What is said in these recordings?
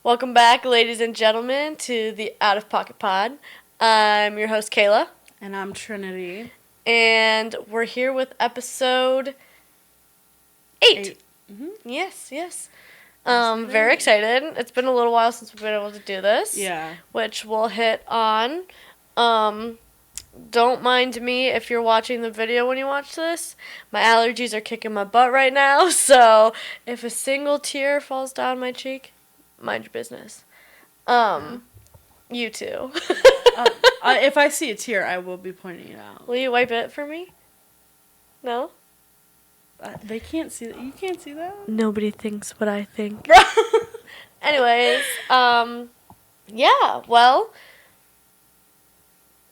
Welcome back, ladies and gentlemen, to the Out of Pocket Pod. I'm your host, Kayla. And I'm Trinity. And we're here with episode 8. Mm-hmm. Yes. Very excited. It's been a little while since we've been able to do this. Yeah. Which we'll hit on. Don't mind me if you're watching the video when you watch this. My allergies are kicking my butt right now, so if a single tear falls down my cheek, mind your business. You too. If I see a tear, I will be pointing it out. Will you wipe it for me? No? They can't see that. You can't see that? Nobody thinks what I think. Anyways, yeah, well,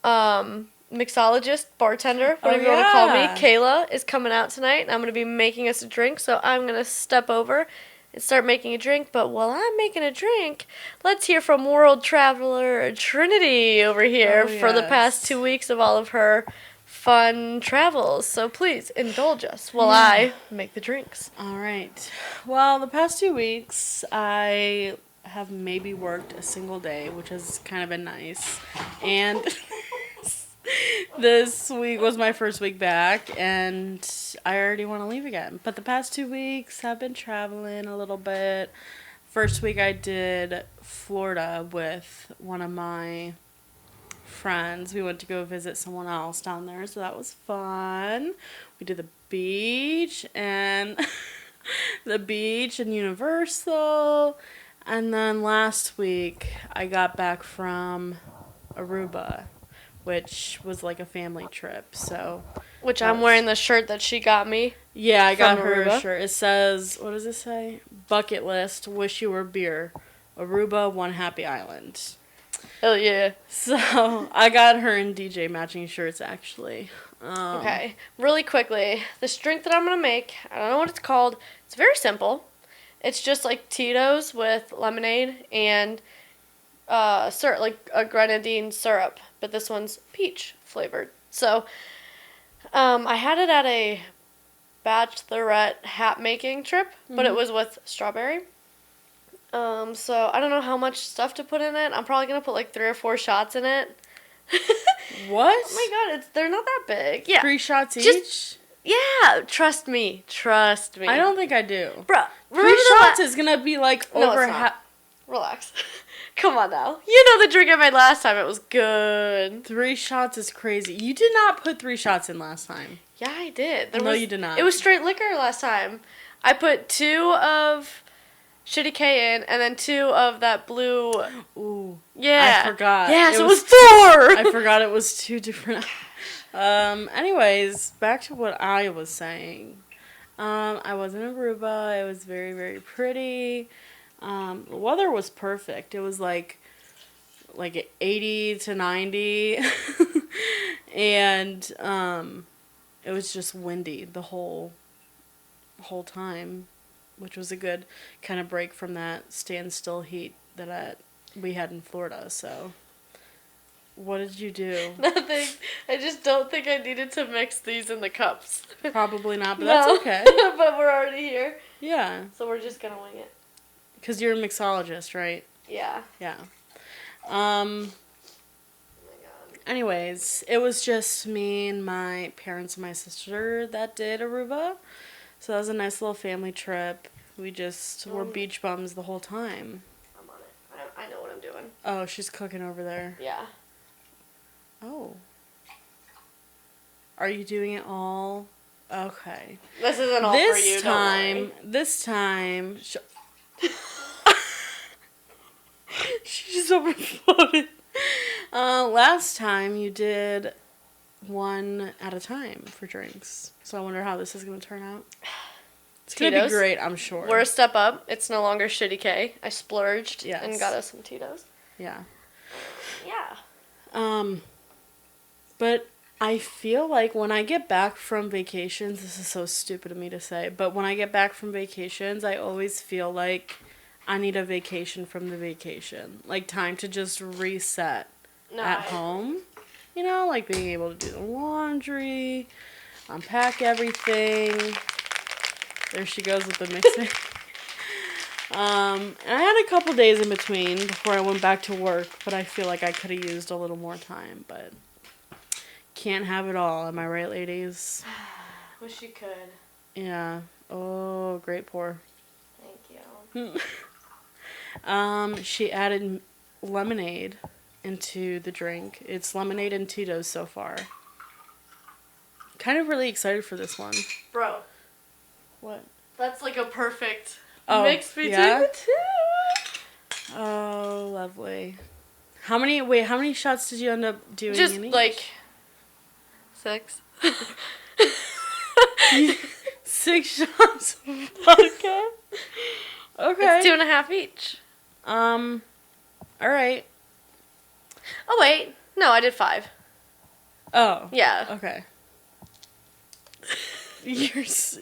mixologist, bartender, whatever you want to call me, Kayla, is coming out tonight, and I'm going to be making us a drink, so I'm going to step over and start making a drink. But while I'm making a drink, let's hear from world traveler Trinity over here for the past 2 weeks of all of her fun travels. So please indulge us while I make the drinks. All right. Well, the past 2 weeks, I have maybe worked a single day, which has kind of been nice. And this week was my first week back, and I already want to leave again. But the past 2 weeks, I've been traveling a little bit. First week, I did Florida with one of my friends. We went to go visit someone else down there, so that was fun. We did the beach and Universal. And then last week, I got back from Aruba, which was like a family trip, so. Which I'm wearing the shirt that she got me. Yeah, I got her a shirt. It says, what does it say? Bucket list, wish you were beer. Aruba, one happy island. Oh, yeah. So, I got her and DJ matching shirts, actually. Okay, really quickly, this drink that I'm going to make, I don't know what it's called. It's very simple. It's just like Tito's with lemonade and syrup, like a grenadine syrup, but this one's peach flavored. So, I had it at a bachelorette hat making trip, but it was with strawberry. So I don't know how much stuff to put in it. I'm probably gonna put like 3 or 4 shots in it. What? Oh my god, they're not that big. Yeah. 3 shots each? Yeah, trust me. I don't think I do. Bruh, 3 shots is gonna be like over half. Relax. Come on now. You know the drink I made last time. It was good. 3 shots is crazy. You did not put 3 shots in last time. Yeah, I did. No, you did not. It was straight liquor last time. I put 2 of Shitty K in, and then 2 of that blue. Ooh. Yeah. I forgot. Yeah, so it was 4! I forgot it was 2 different. Anyways, back to what I was saying. I was in Aruba. It was very, very pretty. The weather was perfect. It was like 80 to 90. And, it was just windy the whole time, which was a good kind of break from that standstill heat that we had in Florida. So, what did you do? Nothing. I just don't think I needed to mix these in the cups. Probably not, but that's okay. But we're already here. Yeah. So we're just gonna wing it. Because you're a mixologist, right? Yeah. Yeah. Oh my god. Anyways, it was just me and my parents and my sister that did Aruba. So that was a nice little family trip. We just were beach bums the whole time. I'm on it. I know what I'm doing. Oh, she's cooking over there. Yeah. Oh. She doing it all? Okay. This isn't all for you, This time... She's overflowed. Last time you did one at a time for drinks. So I wonder how this is going to turn out. It's going to be great, I'm sure. We're a step up. It's no longer Shitty K. I splurged and got us some Tito's. Yeah. Yeah. But I feel like when I get back from vacations, this is so stupid of me to say, but when I get back from vacations, I always feel like I need a vacation from the vacation. Like time to just reset at home. You know, like being able to do the laundry, unpack everything. There she goes with the mixing. And I had a couple days in between before I went back to work, but I feel like I could have used a little more time, but can't have it all. Am I right, ladies? Wish you could. Yeah. Oh, great pour. Thank you. She added lemonade into the drink. It's lemonade and Tito's so far. Kind of really excited for this one. Bro. What? That's like a perfect mix between the two. Oh, lovely. How many shots did you end up doing? Just in each? like 6. 6 shots of vodka. Okay. It's 2.5 each. All right. Oh wait, no, I did 5. Oh. Yeah. Okay. You're so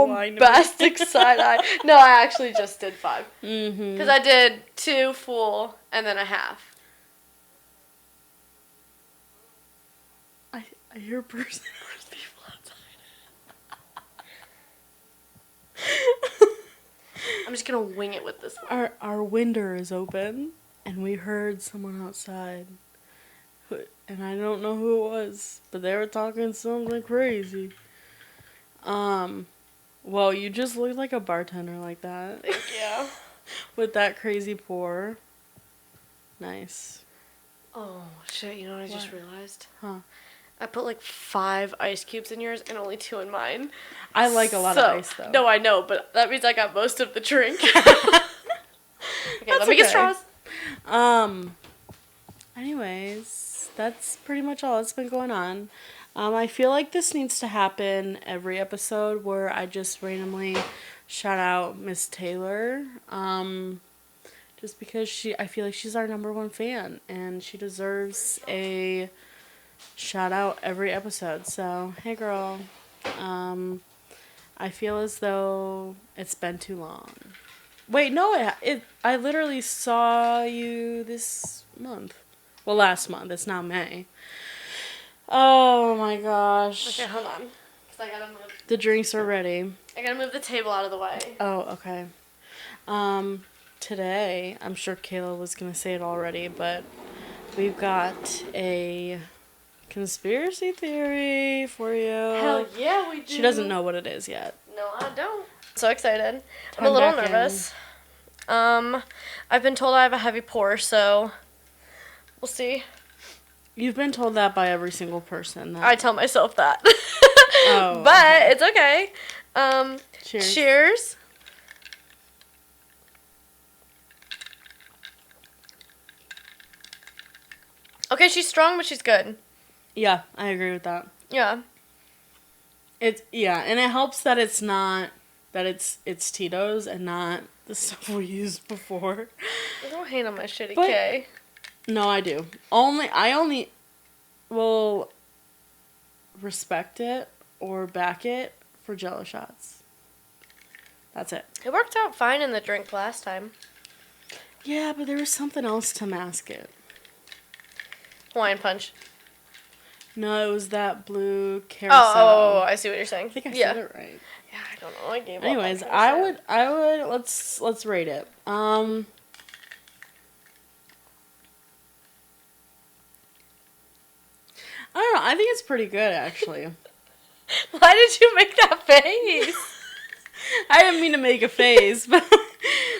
lying to me. Bombastic side eye. No, I actually just did 5. Mm-hmm. Because I did 2 full and then a half. I hear a person. There's people outside. I'm just gonna wing it with this one. Our window is open, and we heard someone outside. And I don't know who it was, but they were talking something crazy. Well, you just look like a bartender like that. Thank you. With that crazy pour. Nice. Oh, shit, you know what I just realized? Huh. I put like 5 ice cubes in yours and only 2 in mine. I like a lot of ice, though. No, I know, but that means I got most of the drink. Okay, That's let me get straws. Anyways, that's pretty much all that's been going on. I feel like this needs to happen every episode where I just randomly shout out Miss Taylor. Just because I feel like she's our #1 fan and she deserves a shout out every episode. So, hey girl. I feel as though it's been too long. Wait, no, I literally saw you this month. Well, last month. It's now May. Oh my gosh. Okay, hold on. 'Cause I gotta move. The drinks are ready. I gotta move the table out of the way. Oh, okay. Today, I'm sure Kayla was gonna say it already, but we've got a conspiracy theory for you. Hell yeah, we do. She doesn't know what it is yet. No, I don't. So excited. I'm a little nervous. I've been told I have a heavy pour, so we'll see. You've been told that by every single person. I tell myself that. Oh. But it's okay. Cheers. Cheers. Okay, she's strong, but she's good. Yeah, I agree with that. Yeah. And it helps that it's not that it's Tito's and not the stuff we used before. Don't hate on my shitty But- K. No, I do. I only will respect it or back it for Jello shots. That's it. It worked out fine in the drink last time. Yeah, but there was something else to mask it. Hawaiian punch. No, it was that blue carousel. Oh, I see what you're saying. I think I yeah. said it right. Yeah, I don't know. I gave Anyways, up. I would let's rate it. I don't know. I think it's pretty good, actually. Why did you make that face? I didn't mean to make a face, but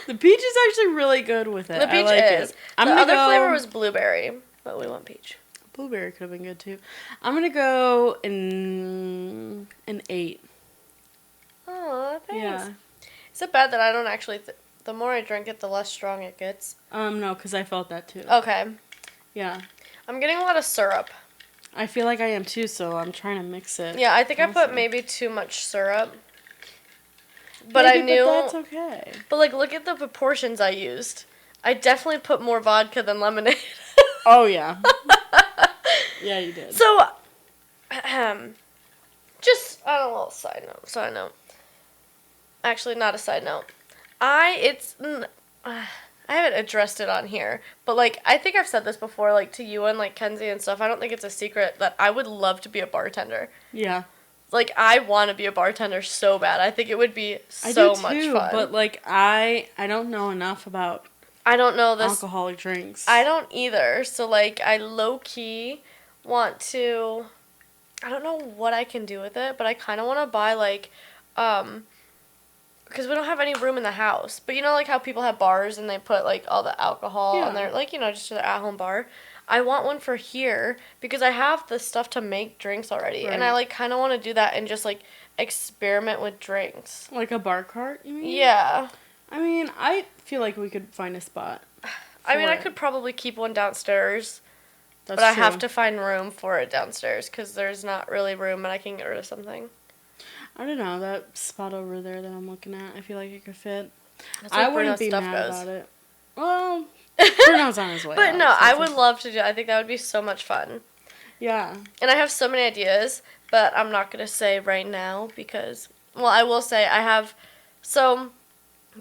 the peach is actually really good with it. The peach I like is. it. The other flavor was blueberry, but we want peach. Blueberry could have been good too. I'm gonna go an 8. Oh, thanks. Yeah. Is it bad that I don't actually... the more I drink it, the less strong it gets? No, because I felt that too. Okay. Yeah. I'm getting a lot of syrup. I feel like I am too, so I'm trying to mix it. Yeah, I think I put maybe too much syrup. But I knew... But that's okay. But, like, look at the proportions I used. I definitely put more vodka than lemonade. Oh, yeah. Yeah, you did. So, just on a little side note. Actually, not a side note. I haven't addressed it on here, but, like, I think I've said this before, like, to you and, like, Kenzie and stuff. I don't think it's a secret that I would love to be a bartender. Yeah. Like, I want to be a bartender so bad. I think it would be I so do much too, fun. but like I don't know enough about I don't know this. alcoholic drinks. I don't either. So, like, I low-key want to... I don't know what I can do with it, but I kind of want to buy, like, because we don't have any room in the house. But you know, like, how people have bars and they put, like, all the alcohol on their, like, you know, just their at-home bar? I want one for here because I have the stuff to make drinks already. Right. And I, like, kind of want to do that and just, like, experiment with drinks. Like a bar cart, you mean? Yeah. I mean, I feel like we could find a spot. I mean, I could probably keep one downstairs. That's But I true. have to find room for it downstairs because there's not really room and I can get rid of something. I don't know, that spot over there that I'm looking at, I feel like it could fit. That's where I wouldn't Bruno's be stuff mad goes. about it. Well, Bruno's on his way But out, no, so I it's would like- love to do it. I think that would be so much fun. Yeah. And I have so many ideas, but I'm not going to say right now because, well, I will say I have, so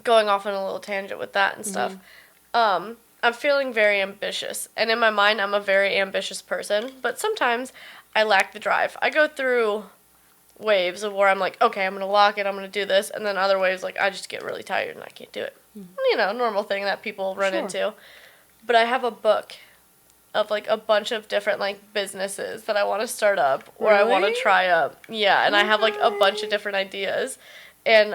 going off on a little tangent with that and stuff, I'm feeling very ambitious. And in my mind, I'm a very ambitious person, but sometimes I lack the drive. I go through waves of where I'm like, okay, I'm going to lock it, I'm going to do this, and then other waves, like, I just get really tired and I can't do it. You know, normal thing that people run Sure. into. But I have a book of, like, a bunch of different, like, businesses that I want to start up or I want to Really? try up. Yeah, and I have, like, a bunch of different ideas. And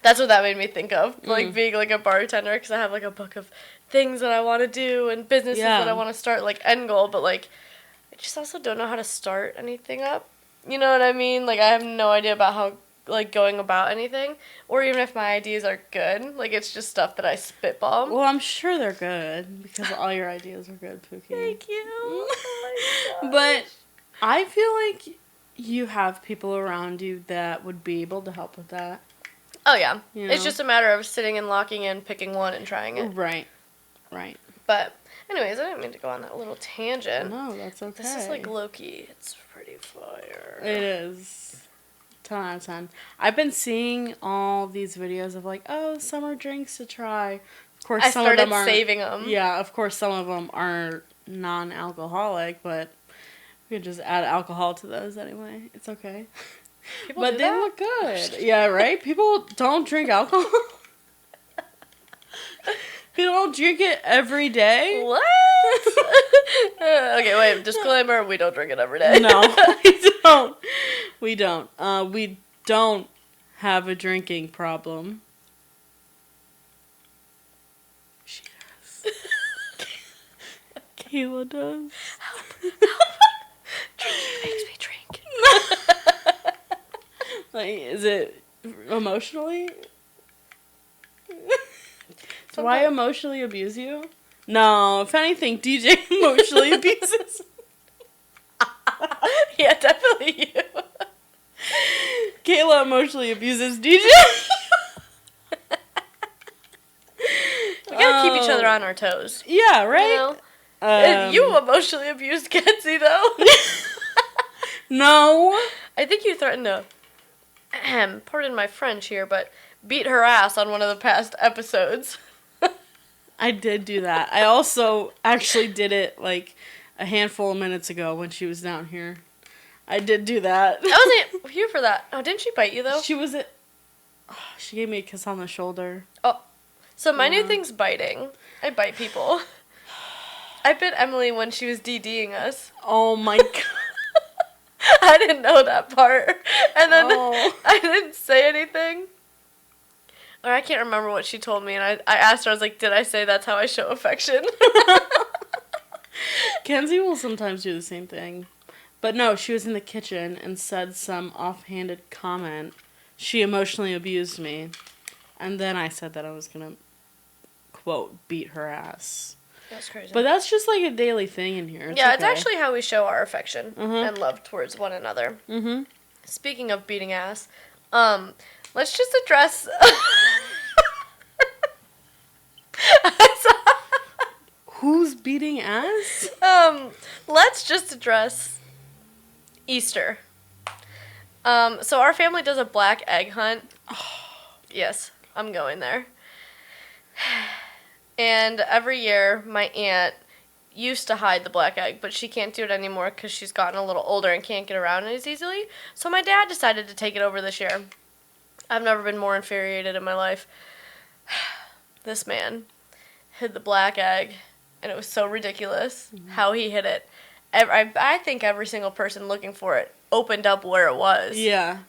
that's what that made me think of, like, being, like, a bartender, because I have, like, a book of things that I want to do and businesses that I want to start, like, end goal. But, like, I just also don't know how to start anything up. You know what I mean? Like, I have no idea about how, like, going about anything, or even if my ideas are good. Like, it's just stuff that I spitball. Well, I'm sure they're good, because all your ideas are good, Pookie. Thank you. Oh my But I feel like you have people around you that would be able to help with that. Oh, yeah. You It's know? just a matter of sitting and locking in, picking one, and trying it. Right. But, anyways, I didn't mean to go on that little tangent. No, that's okay. This is like Loki. It's pretty fire. It is. 10 out of 10. I've been seeing all these videos of like, oh, summer drinks to try. Of course, I some started of them are saving them. Yeah, of course, some of them are non-alcoholic, but we could just add alcohol to those anyway. It's okay. People But do they that? look good. Yeah, right? People don't drink alcohol. People don't drink it every day. What? Okay, wait. Disclaimer: we don't drink it every day. No, we don't. We don't. We don't have a drinking problem. She does. Kayla does. Drinking makes me drink. Like, is it emotionally? Do I emotionally abuse you? No, if anything, DJ emotionally abuses. Yeah, definitely you. Kayla emotionally abuses DJ. We gotta keep each other on our toes. Yeah, right? You know? And you emotionally abused Kenzie, though. No. I think you threatened to, pardon my French here, but beat her ass on one of the past episodes. I did do that. I also actually did it like a handful of minutes ago when she was down here. I did do that. I wasn't here for that. Oh, didn't she bite you, though? She was at... she gave me a kiss on the shoulder. Oh, so my new thing's biting. I bite people. I bit Emily when she was DDing us. Oh my god. I didn't know that part. And then Oh. I didn't say anything. Or I can't remember what she told me. And I asked her, I was like, did I say that's how I show affection? Kenzie will sometimes do the same thing. But no, she was in the kitchen and said some offhanded comment. She emotionally abused me. And then I said that I was going to, quote, beat her ass. That's crazy. But that's just like a daily thing in here. It's actually how we show our affection and love towards one another. Mm-hmm. Speaking of beating ass, let's just address... Who's beating ass? Let's just address Easter. So our family does a black egg hunt. Yes, I'm going there. And every year, my aunt used to hide the black egg, but she can't do it anymore because she's gotten a little older and can't get around as easily. So my dad decided to take it over this year. I've never been more infuriated in my life. This man hid the black egg, and it was so ridiculous how he hid it. I think every single person looking for it opened up where it was. Yeah.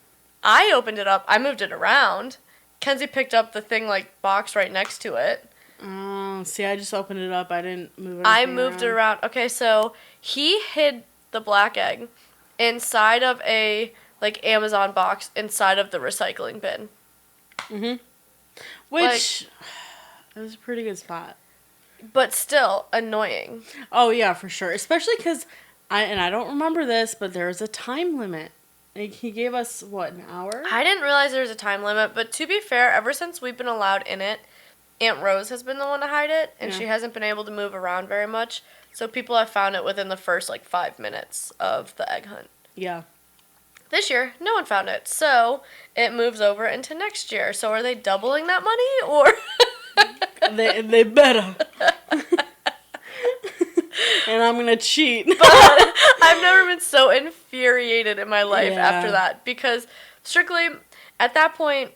I opened it up. I moved it around. Kenzie picked up the thing, like, box right next to it. Oh, see, I just opened it up. I didn't move it. I moved it around. Okay, so he hid the black egg inside of a, like, Amazon box inside of the recycling bin. Mm-hmm. Which, it was a pretty good spot. But still annoying. Oh, yeah, for sure. Especially because, I don't remember this, but there was a time limit. Like, he gave us, what, an hour? I didn't realize there was a time limit, but to be fair, ever since we've been allowed in it, Aunt Rose has been the one to hide it, and she hasn't been able to move around very much. So people have found it within the first, 5 minutes of the egg hunt. Yeah. This year, no one found it, so it moves over into next year. So are they doubling that money, or? they better. And I'm gonna cheat. But I've never been so infuriated in my life after that, because strictly, at that point,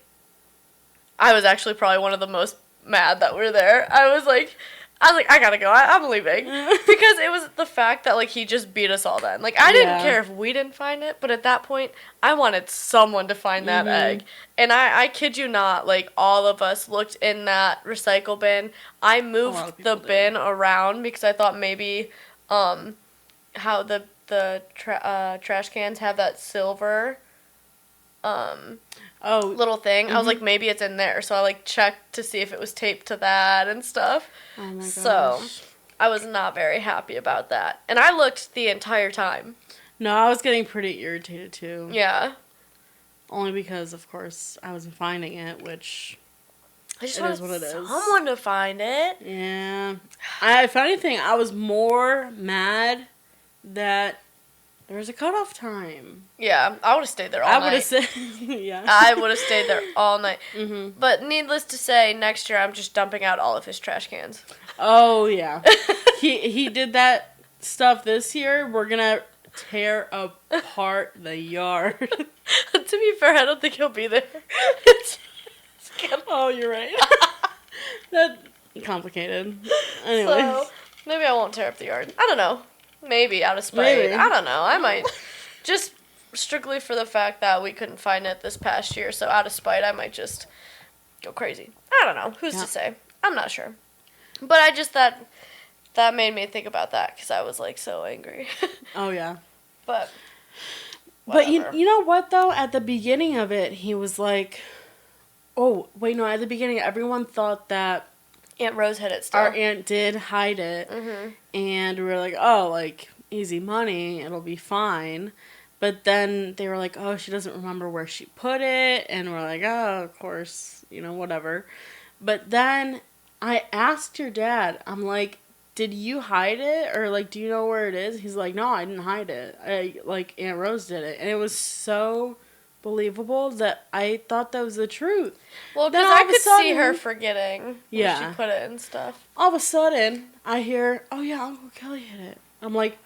I was actually probably one of the most mad that we're there. I was like, I gotta go. I'm leaving. Because it was the fact that, he just beat us all then. I didn't care if we didn't find it, but at that point, I wanted someone to find that egg. And I kid you not, all of us looked in that recycle bin. I moved the bin around because I thought maybe how the trash cans have that silver little thing. I was like, maybe it's in there. So I checked to see if it was taped to that and stuff. Oh my gosh. So I was not very happy about that. And I looked the entire time. No, I was getting pretty irritated too. Yeah. Only because, of course, I wasn't finding it, which I just wanted wanted someone to find it. Yeah. If anything, I was more mad that there was a cutoff time. Yeah, I would have stayed there all night. I would have said, yeah. I would have stayed there all night. Mm-hmm. But needless to say, next year I'm just dumping out all of his trash cans. Oh, yeah. he did that stuff this year. We're going to tear apart the yard. To be fair, I don't think he'll be there. Oh, you're right. That's complicated. Anyway. So, maybe I won't tear up the yard. I don't know. Maybe out of spite. Maybe. I don't know. I might. Just strictly for the fact that we couldn't find it this past year. So out of spite, I might just go crazy. I don't know. Who's to say? I'm not sure. But I just that made me think about that because I was so angry. Oh, yeah. But whatever. But you know what, though? At the beginning of it, he was like, oh, wait, no. At the beginning, everyone thought that Aunt Rose hid it still. our aunt did hide it. Mm-hmm. And we were like, oh, easy money. It'll be fine. But then they were like, oh, she doesn't remember where she put it. And we're like, oh, of course, whatever. But then I asked your dad, I'm like, did you hide it? Or, do you know where it is? He's like, no, I didn't hide it. Aunt Rose did it. And it was so believable that I thought that was the truth. Well, because I could see her forgetting where she put it and stuff. All of a sudden, I hear, oh, yeah, Uncle Kelly hit it. I'm like,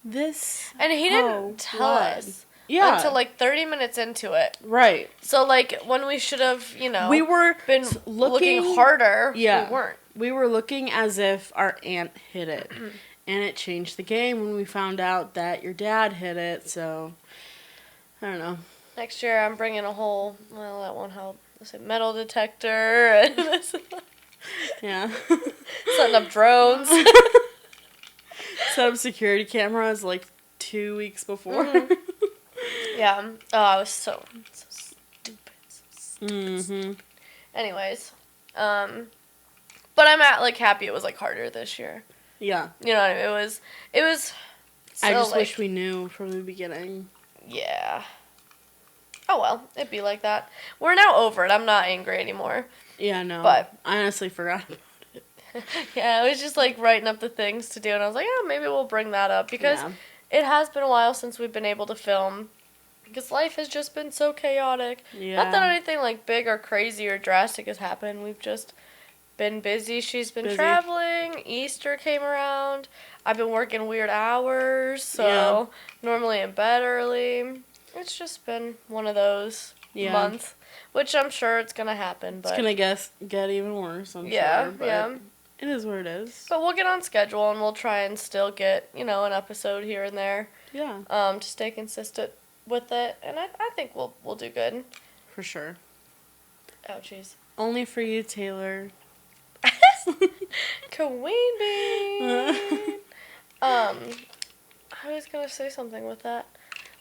this... And he didn't tell us. Yeah. Until 30 minutes into it. Right. So when we should have, we were been looking harder, we weren't. We were looking as if our aunt hid it. And it changed the game when we found out that your dad hid it, so I don't know. Next year I'm bringing a whole, well, that won't help. Let's say metal detector and yeah. Setting up drones. Set up security cameras 2 weeks before. Mm-hmm. Yeah. Oh, I was so stupid. Mm-hmm. Anyways, but I'm happy it was harder this year. Yeah. You know what I mean? It was. So, I just wish we knew from the beginning. Yeah. Oh well, it'd be like that. We're now over it. I'm not angry anymore. Yeah, no. But I honestly forgot about it. Yeah, I was just writing up the things to do, and I was like, oh, maybe we'll bring that up because it has been a while since we've been able to film. Because life has just been so chaotic. Yeah. Not that anything big or crazy or drastic has happened. We've just been busy. She's been Busy. traveling. Easter came around. I've been working weird hours, so normally in bed early. It's just been one of those months, which I'm sure it's going to happen. But it's going to get even worse, I'm sure. But it is what it is. But we'll get on schedule, and we'll try and still get, an episode here and there. Yeah. To stay consistent with it, and I think we'll do good. For sure. Ouchies. Only for you, Taylor. Queen bee. I was gonna say something with that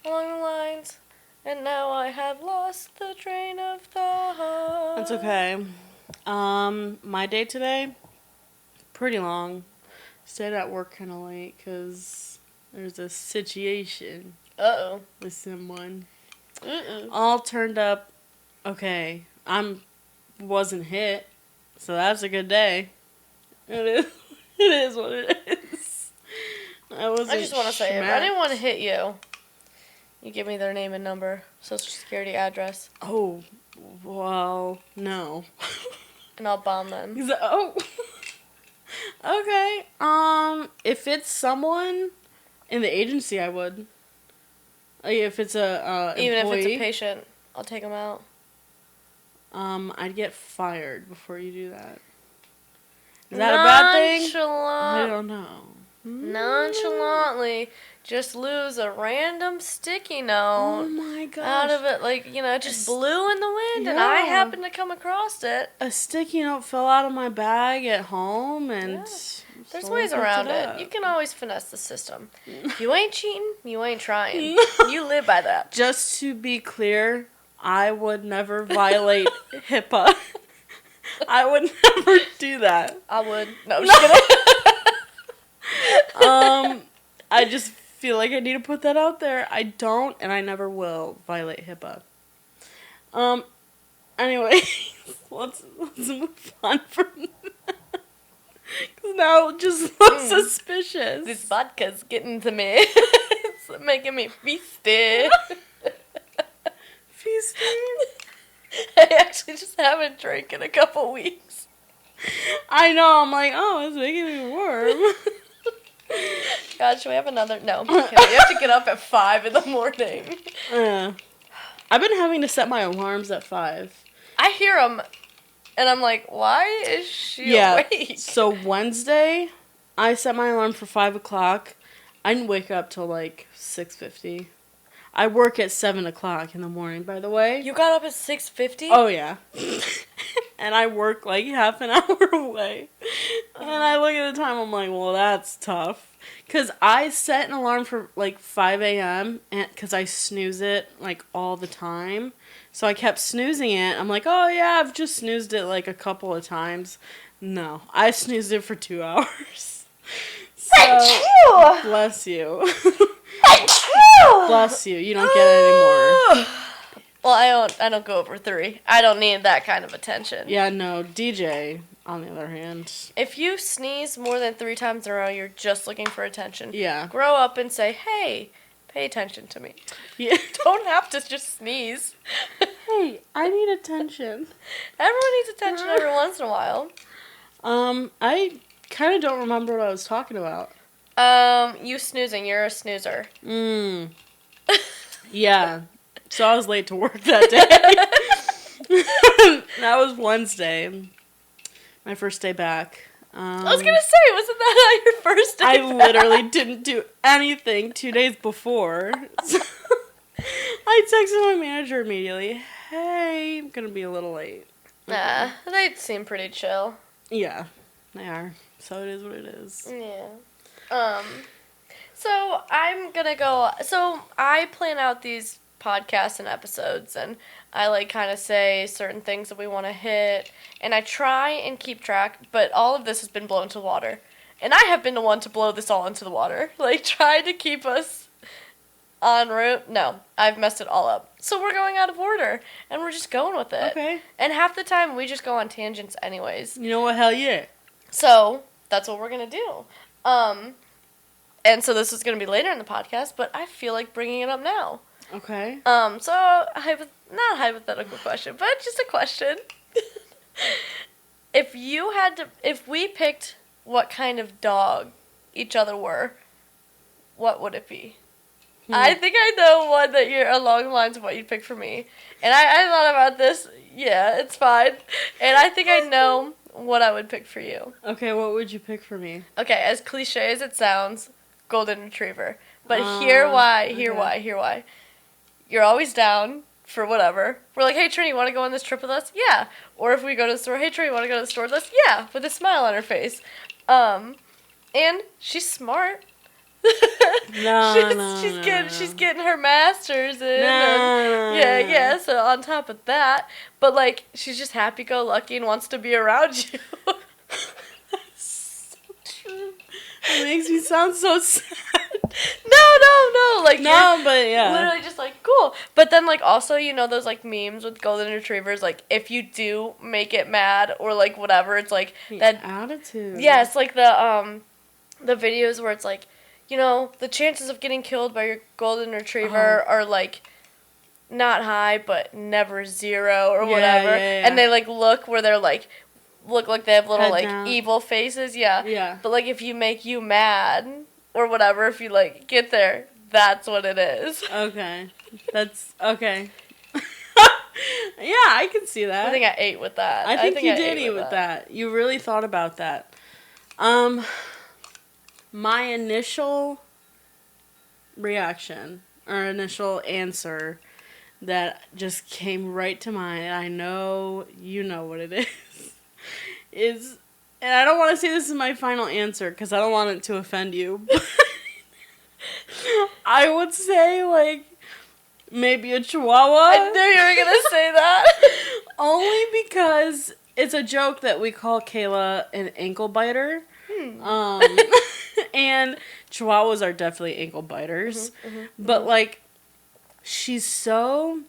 along the lines, and now I have lost the train of thought. That's okay. My day today, pretty long. Stayed at work kind of late because there's a situation. Uh-oh. With someone. Uh-oh. All turned up. Okay, wasn't hit, so that's a good day. It is what it is. I just want to say, if anyone hit you, you give me their name and number, social security address. Oh, well, no. And I'll bomb them. Okay. If it's someone in the agency, I would. Like, if it's a even employee, if it's a patient, I'll take them out. I'd get fired before you do that. Is that a bad thing? I don't know. Nonchalantly, just lose a random sticky note. Oh my gosh. Out of it, it just blew in the wind, and I happened to come across it. A sticky note fell out of my bag at home, and there's ways around it. You can always finesse the system. If you ain't cheating, you ain't trying. You live by that. Just to be clear, I would never violate HIPAA. I would never do that. I would. No, I'm just kidding. I just feel like I need to put that out there. I don't, and I never will violate HIPAA. Anyway, let's move on from that. Because now it just looks suspicious. This vodka's getting to me. It's making me feisty. Feisty? I actually just haven't drank in a couple weeks. I know, I'm like, oh, it's making me warm. God, should we have another? No. We have to get up at 5 in the morning. Yeah. I've been having to set my alarms at 5. I hear them, and I'm like, why is she awake? So Wednesday, I set my alarm for 5 o'clock. I didn't wake up till like 6:50. I work at 7 o'clock in the morning, by the way. You got up at 6:50? Oh, yeah. And I work like half an hour away. And I look at the time, I'm like, well, that's tough. Because I set an alarm for like 5 a.m. because I snooze it like all the time. So I kept snoozing it. I'm like, oh, yeah, I've just snoozed it like a couple of times. No, I snoozed it for 2 hours. So, bless you. Bless you. You don't get it anymore. Well, I don't go over 3. I don't need that kind of attention. Yeah, no. DJ, on the other hand. If you sneeze more than 3 times in a row, you're just looking for attention. Yeah. Grow up and say, hey, pay attention to me. Yeah. Don't have to just sneeze. Hey, I need attention. Everyone needs attention every once in a while. I kind of don't remember what I was talking about. You snoozing. You're a snoozer. Yeah. So I was late to work that day. That was Wednesday. My first day back. I was going to say, wasn't that your first day I back? literally didn't do anything 2 days before. So I texted my manager immediately. Hey, I'm going to be a little late. Nah, they seem pretty chill. Yeah, they are. So it is what it is. Yeah. So I'm gonna go. So I plan out these podcasts and episodes, and I kind of say certain things that we want to hit, and I try and keep track. But all of this has been blown to the water, and I have been the one to blow this all into the water. Try to keep us en route. No, I've messed it all up. So we're going out of order, and we're just going with it. Okay. And half the time we just go on tangents, anyways. You know what? Hell yeah. So that's what we're gonna do. And so this is gonna be later in the podcast, but I feel like bringing it up now. Okay. So not a hypothetical question, but just a question. if we picked what kind of dog each other were, what would it be? I think I know one that you're along the lines of what you'd pick for me. And I thought about this. Yeah, it's fine. And I think I know what I would pick for you. Okay, what would you pick for me? Okay, as cliche as it sounds, golden retriever. But hear why. You're always down for whatever. We're like, hey, Trini, want to go on this trip with us? Yeah. Or if we go to the store, hey, Trini, want to go to the store with us? Yeah, with a smile on her face. And she's smart. She's getting her master's in. Yeah. So on top of that, but like she's just happy-go-lucky and wants to be around you. That's so true. It makes me sound so sad. No. Like but yeah, literally just like cool. But then like also those like memes with golden retrievers. Like if you do make it mad or like whatever, it's like that attitude. Yeah, it's like the videos where it's like. The chances of getting killed by your golden retriever are, like, not high, but never zero or whatever. Yeah. And they, like, look like they have little, Head like, down. evil faces. Yeah. Yeah. But, like, if you make you mad or whatever, if you, like, get there, that's what it is. Okay. That's, okay. Yeah, I can see that. I think I ate with that. I think you did eat with that. You really thought about that. My initial reaction or initial answer that just came right to mind, and I know you know what it is, and I don't want to say this is my final answer because I don't want it to offend you, but I would say, like, maybe a Chihuahua. I knew you were going to say that. Only because it's a joke that we call Kayla an ankle biter. And Chihuahuas are definitely ankle biters. But, like, she's so,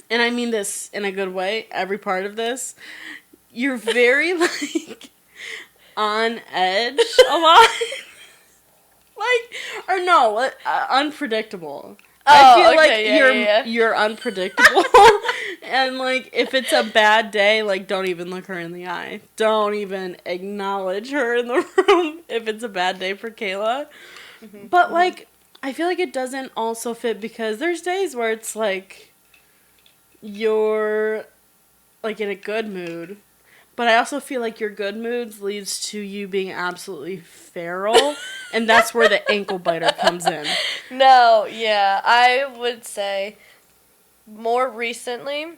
and I mean this in a good way, every part of this, you're very, like, on edge a lot. Like, or no, unpredictable. I feel like you're unpredictable. And, like, if it's a bad day, like, don't even look her in the eye. Don't even acknowledge her in the room if it's a bad day for Kayla. But, like, I feel like it doesn't also fit because there's days where it's, like, you're, like, in a good mood. But I also feel like your good moods leads to you being absolutely feral. And that's where the ankle biter comes in. No, yeah. I would say more recently,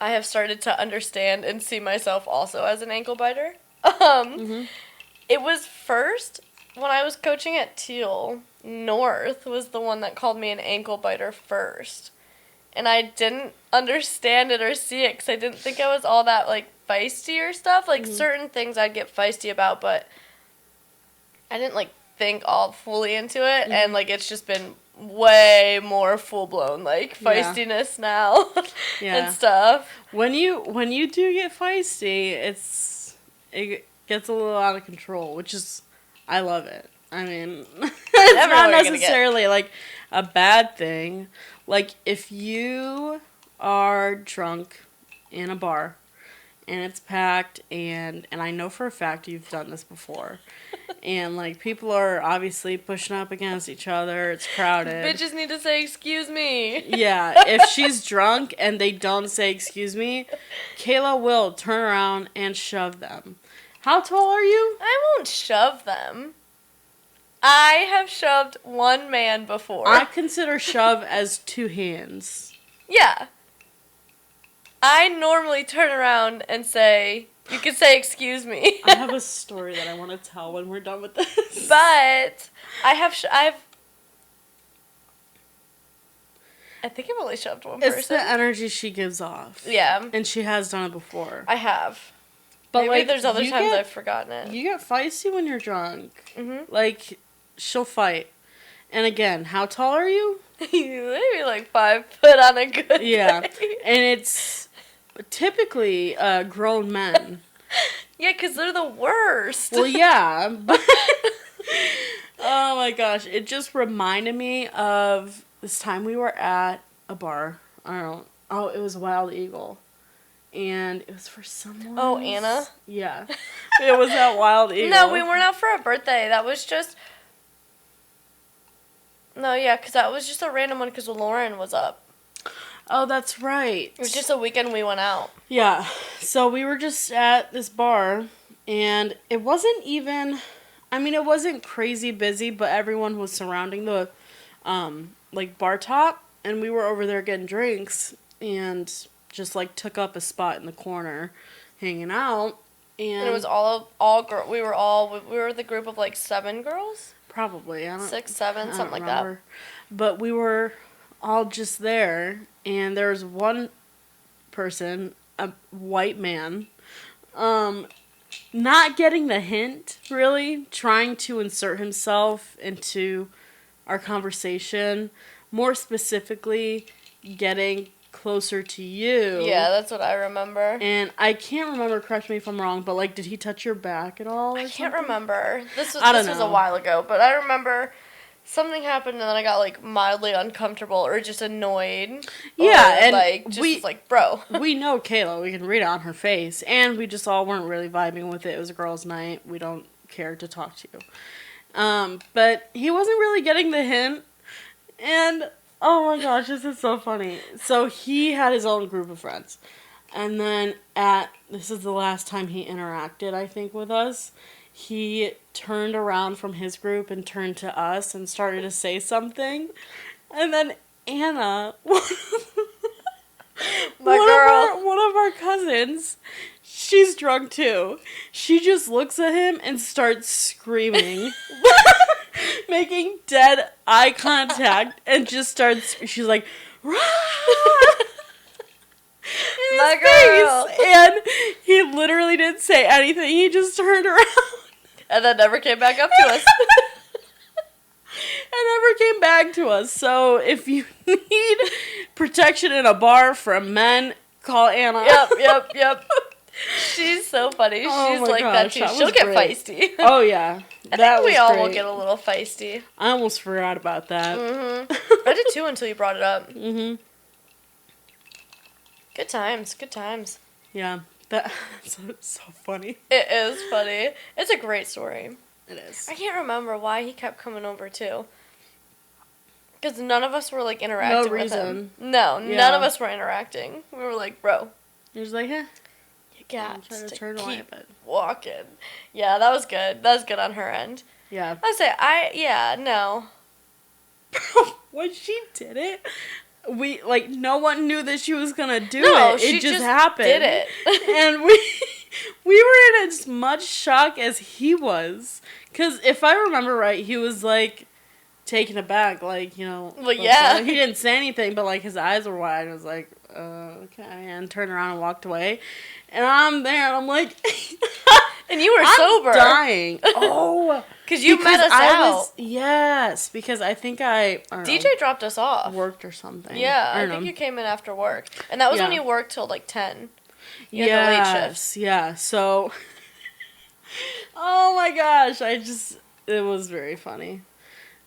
I have started to understand and see myself also as an ankle biter. It was first when I was coaching at Teal, North was the one that called me an ankle biter first. And I didn't understand it or see it because I didn't think I was all that, like, feisty or stuff. Like, certain things I'd get feisty about, but I didn't, like, think all fully into it. And, like, it's just been way more full-blown, like, feistiness now and stuff. When you do get feisty, it gets a little out of control, which is, I love it. I mean, it's not necessarily, like, a bad thing. Like, if you are drunk in a bar and it's packed and I know for a fact you've done this before and, like, people are obviously pushing up against each other, it's crowded. Bitches need to say, excuse me. Yeah, if she's drunk and they don't say, excuse me, Kayla will turn around and shove them. How tall are you? I won't shove them. I have shoved one man before. I consider shove as 2 hands. Yeah. I normally turn around and say, you can say excuse me. I have a story that I want to tell when we're done with this. But I think I've only shoved one person. It's the energy she gives off. Yeah. And she has done it before. I have. But maybe like, there's other times I've forgotten it. You get feisty when you're drunk. Like, she'll fight. And again, how tall are you? Maybe like 5 foot on a good day. And it's typically grown men. Yeah, because they're the worst. Well, yeah. But oh my gosh. It just reminded me of this time we were at a bar. I don't know. Oh, it was Wild Eagle. and it was for someone. Oh, Anna? Yeah. It was that Wild Eagle. No, we weren't out for a birthday. That was just... No, yeah, because that was just a random one because Lauren was up. Oh, that's right. It was just a weekend we went out. Yeah. So we were just at this bar, and it wasn't even... I mean, it wasn't crazy busy, but everyone was surrounding the, bar top, and we were over there getting drinks, and just, took up a spot in the corner, hanging out, and... it was all girl. We were the group of, 7 girls? Probably. I don't... 6, 7, something like remember. That. But we were all just there, and there was one person, a white man, not getting the hint, really, trying to insert himself into our conversation, more specifically, getting closer to you. Yeah, that's what I remember. And I can't remember, correct me if I'm wrong, but, did he touch your back at all? I can't remember. This was a while ago, but I remember something happened and then I got, mildly uncomfortable or just annoyed. Yeah, or, and bro. We know Kayla. We can read it on her face. And we just all weren't really vibing with it. It was a girls' night. We don't care to talk to you. But he wasn't really getting the hint. And, oh my gosh, this is so funny. So he had his own group of friends. And then this is the last time he interacted, I think, with us. He turned around from his group and turned to us and started to say something. And then Anna, one of our cousins, she's drunk too. She just looks at him and starts screaming, making dead eye contact, and just she's like, "Rah!" in My his girl. face. And he literally didn't say anything. He just turned around. And then never came back up to us. And never came back to us. So if you need protection in a bar from men, call Anna. Yep. She's so funny. Oh She's my like gosh, that too. that She'll was get great. feisty. Oh yeah. I think we all will great. get a little feisty. I almost forgot about that. I did too until you brought it up. Good times. Yeah. That's so funny. It is funny. It's a great story. It is. I can't remember why he kept coming over too. Because none of us were interacting with him. No, none of us were interacting. We were like, bro. He was like, yeah. You got to turn away, keep but... walking. Yeah, that was good. That was good on her end. Yeah. No. When she did it, we, no one knew that she was gonna do it. It just happened. Did it. And we were in as much shock as he was. Because if I remember right, he was, taken aback, Well, yeah. He didn't say anything, but, his eyes were wide. I was like, okay, and turned around and walked away. And I'm there, and I'm like... And you were sober. I'm dying. Oh. Because you met us out. Yes, because I think I don't DJ know, dropped us off. worked or something. Yeah, I think you came in after work. And that was when you worked till 10. You had the late shift. Yeah, so... Oh my gosh, it was very funny.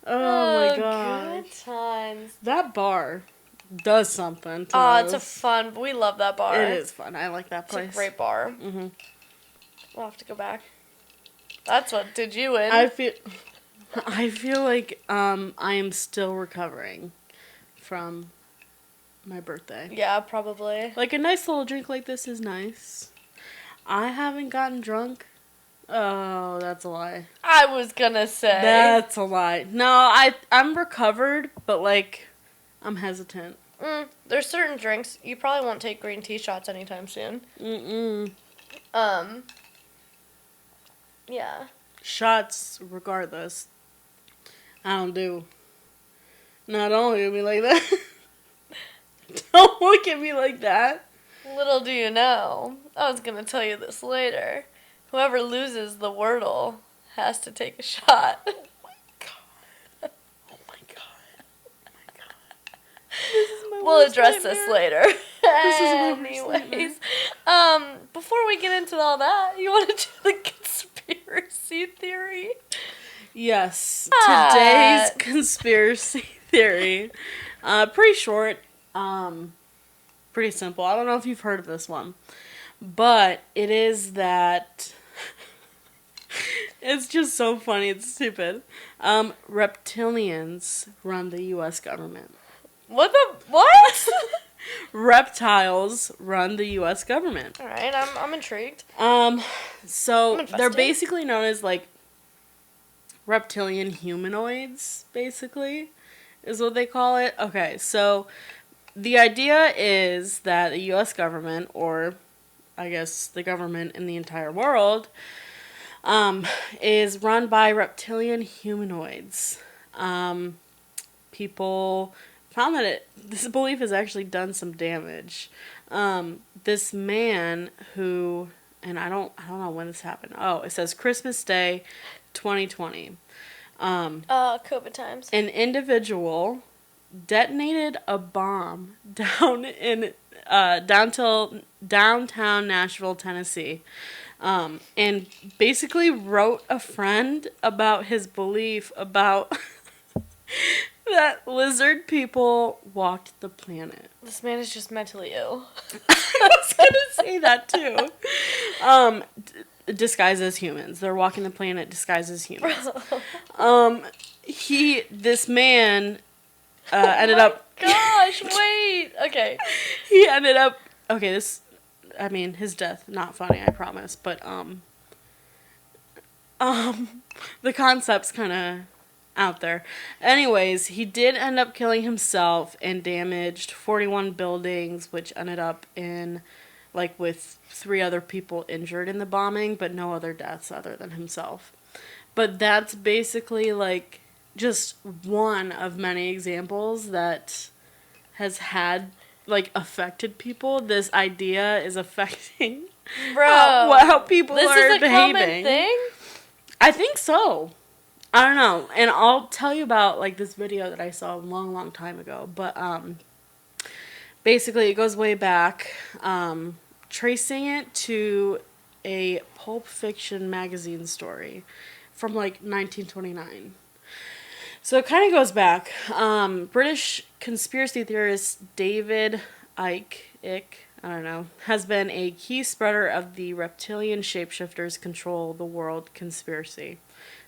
Oh my gosh. Good times. That bar does something to us. us. We love that bar. It is fun. I like that place. It's a great bar. Mm-hmm. We'll have to go back. That's what did you in. I feel like I am still recovering from my birthday. Yeah, probably. A nice little drink like this is nice. I haven't gotten drunk. Oh, that's a lie. I was gonna say. That's a lie. No, I'm recovered, but I'm hesitant. There's certain drinks you probably won't take green tea shots anytime soon. Yeah. Shots, regardless. I don't do. No, don't look at me like that. Don't look at me like that. Little do you know, I was gonna tell you this later. Whoever loses the wordle has to take a shot. Oh my god. Oh my god. Oh my god. This is my We'll address this later. This is my Anyways, before we get into all that, you want to do the conspiracy theory? Yes. Today's conspiracy theory. Pretty short. pretty simple. I don't know if you've heard of this one, but it is that it's just so funny. It's stupid. Reptilians run the U.S. government. What? Reptiles run the U.S. government. All right, I'm intrigued. So they're basically known as like reptilian humanoids, basically, is what they call it. Okay, so the idea is that the U.S. government, or I guess the government in the entire world, is run by reptilian humanoids. People found that this belief has actually done some damage. This man who, and I don't know when this happened. Oh, it says Christmas Day, 2020. COVID times. An individual detonated a bomb down in downtown Nashville, Tennessee, and basically wrote a friend about his belief about that lizard people walked the planet. This man is just mentally ill. I was gonna say that too. Disguised as humans. They're walking the planet disguised as humans. This man ended up. Gosh, wait. Okay. He ended up. Okay, his death, not funny, I promise, but the concept's kind of out there. Anyways, he did end up killing himself and damaged 41 buildings, which ended up in, like, with 3 other people injured in the bombing, but no other deaths other than himself. But that's basically, like, just one of many examples that has had, like, affected people. This idea is affecting how people are behaving. This is a common thing? I think so. I don't know. And I'll tell you about, like, this video that I saw a long, long time ago. But, basically, it goes way back, tracing it to a Pulp Fiction magazine story from, like, 1929. So it kind of goes back. British conspiracy theorist David Icke, I don't know, has been a key spreader of the reptilian shapeshifters control the world conspiracy.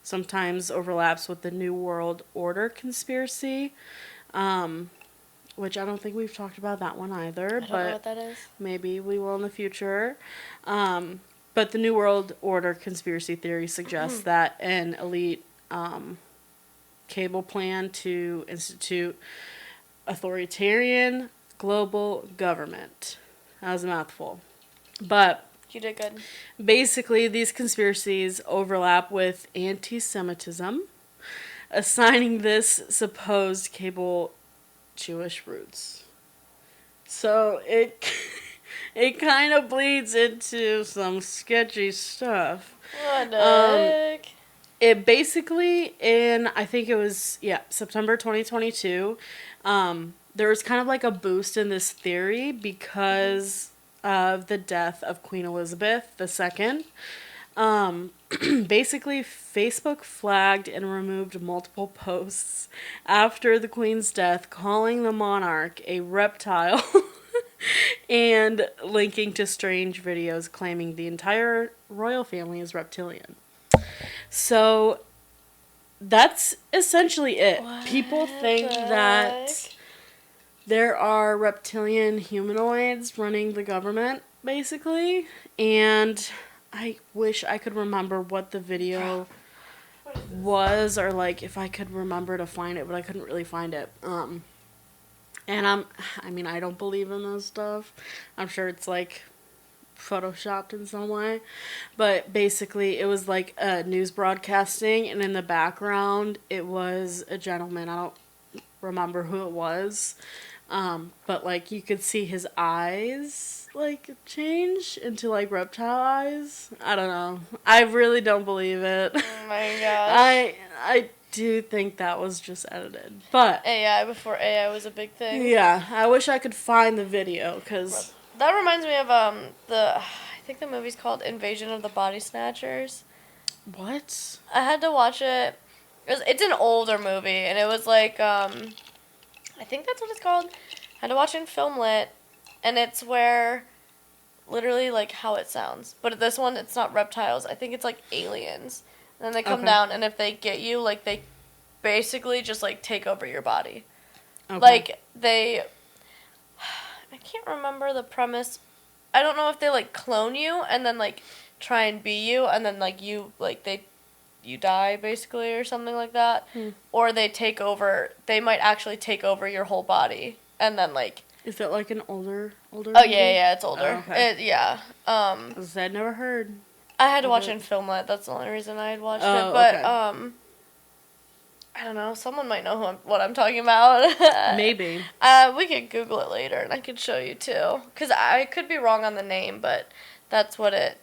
Sometimes overlaps with the New World Order conspiracy, which I don't think we've talked about that one either. I don't know what that is. Maybe we will in the future. But the New World Order conspiracy theory suggests that an elite cable plan to institute authoritarian global government. That was a mouthful. But you did good. Basically, these conspiracies overlap with anti-Semitism, assigning this supposed cable Jewish roots. So it kind of bleeds into some sketchy stuff. What the heck? It basically, I think it was, September 2022, there was kind of like a boost in this theory because of the death of Queen Elizabeth II. Basically, Facebook flagged and removed multiple posts after the Queen's death, calling the monarch a reptile and linking to strange videos claiming the entire royal family is reptilian. So that's essentially it. What People think that there are reptilian humanoids running the government, basically, and I wish I could remember what the video was, or like if I could remember to find it, but I couldn't really find it. And I don't believe in this stuff. I'm sure it's like photoshopped in some way, but basically it was like a news broadcasting, and in the background it was a gentleman. I don't remember who it was. But like you could see his eyes like change into like reptile eyes. I don't know. I really don't believe it. Oh my gosh. I do think that was just edited. But AI before AI was a big thing. Yeah, I wish I could find the video because that reminds me of I think the movie's called Invasion of the Body Snatchers. What? I had to watch it. It's an older movie, and it was like I think that's what it's called. I had to watch it in film lit, and it's where literally like how it sounds. But this one, it's not reptiles. I think it's like aliens. And then they come down, and if they get you, like they basically just like take over your body. Okay. Like I can't remember the premise. I don't know if they like clone you and then like try and be you, and then like you die basically or something like that, or they take over. They might actually take over your whole body, and then like. Is it like an older? Oh movie? yeah, it's older. Oh, okay. Yeah. I'd never heard. I had to watch it and film it. That's the only reason I had watched it. But I don't know. Someone might know what I'm talking about. Maybe. We could Google it later, and I could show you too. Because I could be wrong on the name, but that's what it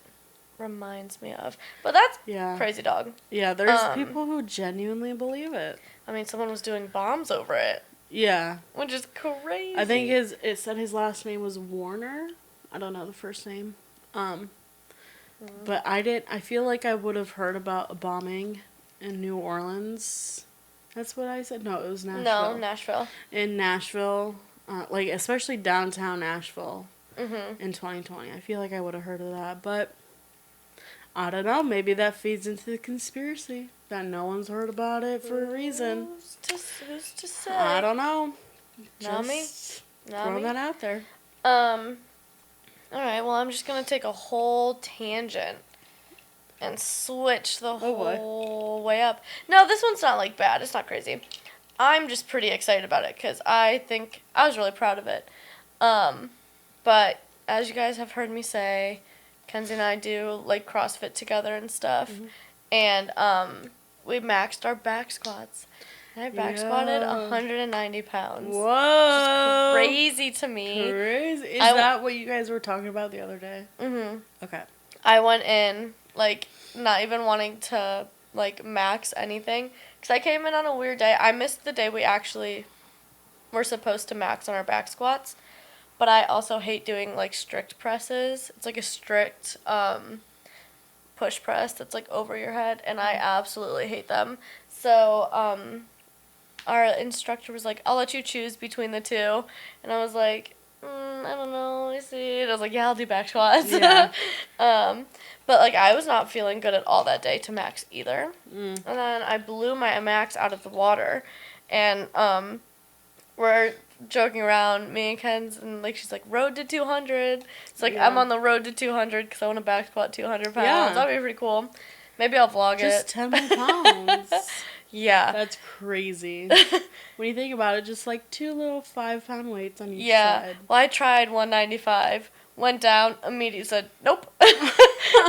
reminds me of. But that's Crazy Dog. Yeah, there's people who genuinely believe it. I mean, someone was doing bombs over it. Yeah. Which is crazy. I think it said his last name was Warner. I don't know the first name. But I feel like I would have heard about a bombing in New Orleans. That's what I said. No, it was Nashville. No, Nashville. In Nashville, like especially downtown Nashville, in 2020. I feel like I would have heard of that, but I don't know. Maybe that feeds into the conspiracy that no one's heard about it for a reason. Who's to say? I don't know. Not me. Throw that out there. Alright, well, I'm just going to take a whole tangent and switch the whole way up. No, this one's not, like, bad. It's not crazy. I'm just pretty excited about it because I think I was really proud of it. But as you guys have heard me say, Kenzie and I do, like, CrossFit together and stuff. And we maxed our back squats. And I back squatted 190 pounds. Whoa. Which is crazy to me. Crazy. Is that what you guys were talking about the other day? Mm-hmm. Okay. I went in, like, not even wanting to, like, max anything. Because I came in on a weird day. I missed the day we actually were supposed to max on our back squats. But I also hate doing, like, strict presses. It's, like, a strict push press that's, like, over your head. And I absolutely hate them. So, our instructor was like, I'll let you choose between the two. And I was like, I don't know, let me see. And I was like, yeah, I'll do back squats. Yeah. But, like, I was not feeling good at all that day to max either. And then I blew my max out of the water. And we're joking around, me and Ken's, and, like, she's like, road to 200. It's like, I'm on the road to 200 because I want to back squat 200 pounds. Yeah. That'd be pretty cool. Maybe I'll vlog Just it. 10 more pounds. Yeah. That's crazy. When you think about it, just like 2 little 5-pound weights on each side. Well, I tried 195, went down, immediately said, nope.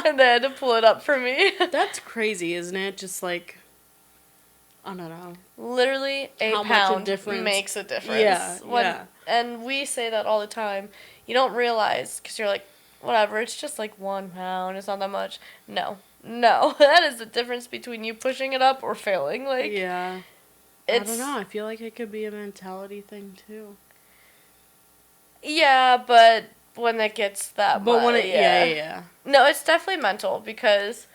And they had to pull it up for me. That's crazy, isn't it? Just like, I don't know. Literally, a pound makes a difference. Yeah, And we say that all the time. You don't realize, because you're like, whatever, it's just like 1 pound, it's not that much. No, that is the difference between you pushing it up or failing. Like, yeah. I don't know. I feel like it could be a mentality thing too. Yeah, but when it gets that much, when it, yeah. No, it's definitely mental because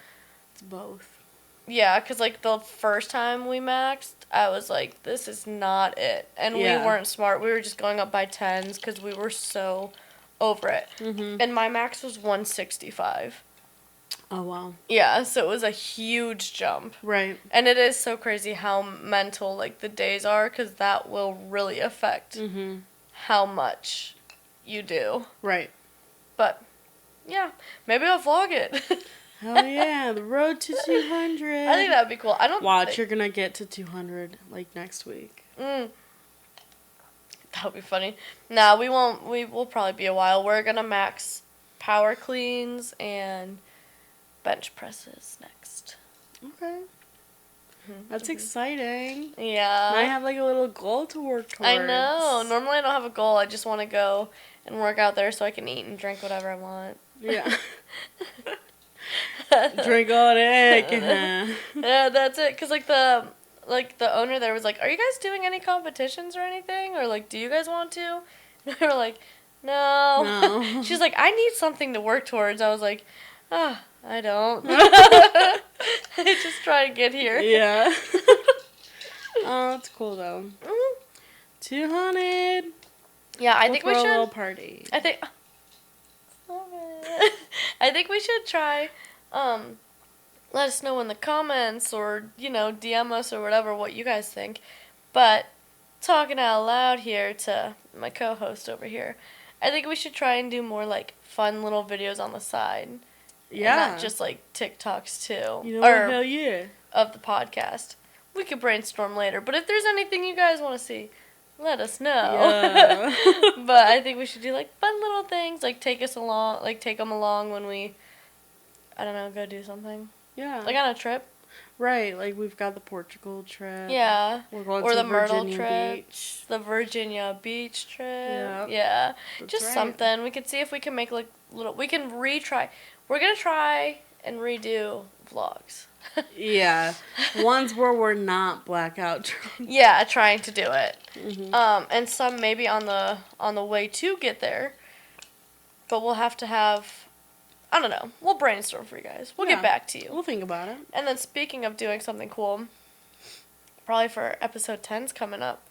it's both. Yeah, because like the first time we maxed, I was like, this is not it, and we weren't smart. We were just going up by 10s because we were so over it. And my max was 165. Oh, wow. Yeah, so it was a huge jump. Right. And it is so crazy how mental, like, the days are, because that will really affect how much you do. Right. But, yeah, maybe I'll vlog it. Hell yeah, the road to 200. I think that would be cool. Watch, you're going to get to 200, like, next week. That would be funny. Nah, we won't. We will probably be a while. We're going to max power cleans and bench presses next. Okay. That's exciting. Yeah. And I have like a little goal to work towards. I know. Normally I don't have a goal. I just want to go and work out there so I can eat and drink whatever I want. Yeah. Drink all day. Yeah, that's it. Because like the owner there was like, are you guys doing any competitions or anything? Or like, do you guys want to? And we were like, no. She's like, I need something to work towards. I was like, I don't. I just try to get here. Yeah. Oh, that's cool though. 200. Yeah, I think we throw should. a little party. I think. I think we should try. Let us know in the comments or DM us or whatever what you guys think. But talking out loud here to my co-host over here, I think we should try and do more like fun little videos on the side. Yeah. And not just like TikToks too. You know what? Hell yeah. Of the podcast. We could brainstorm later. But if there's anything you guys want to see, let us know. Yeah. But I think we should do like fun little things, like take them along when we, I don't know, go do something. Yeah. Like on a trip. Right, like we've got the Portugal trip. Yeah. We're going or to the Myrtle Virginia trip. Beach. The Virginia Beach trip. Yeah. Yeah. That's Just right. something. We can see if we can make like we can retry. We're going to try and redo vlogs. Yeah. Ones where we're not blackout drunk. Yeah, trying to do it. Mm-hmm. And some maybe on the way to get there. But we'll have to have, I don't know. We'll brainstorm for you guys. We'll get back to you. We'll think about it. And then speaking of doing something cool, probably for episode 10's coming up.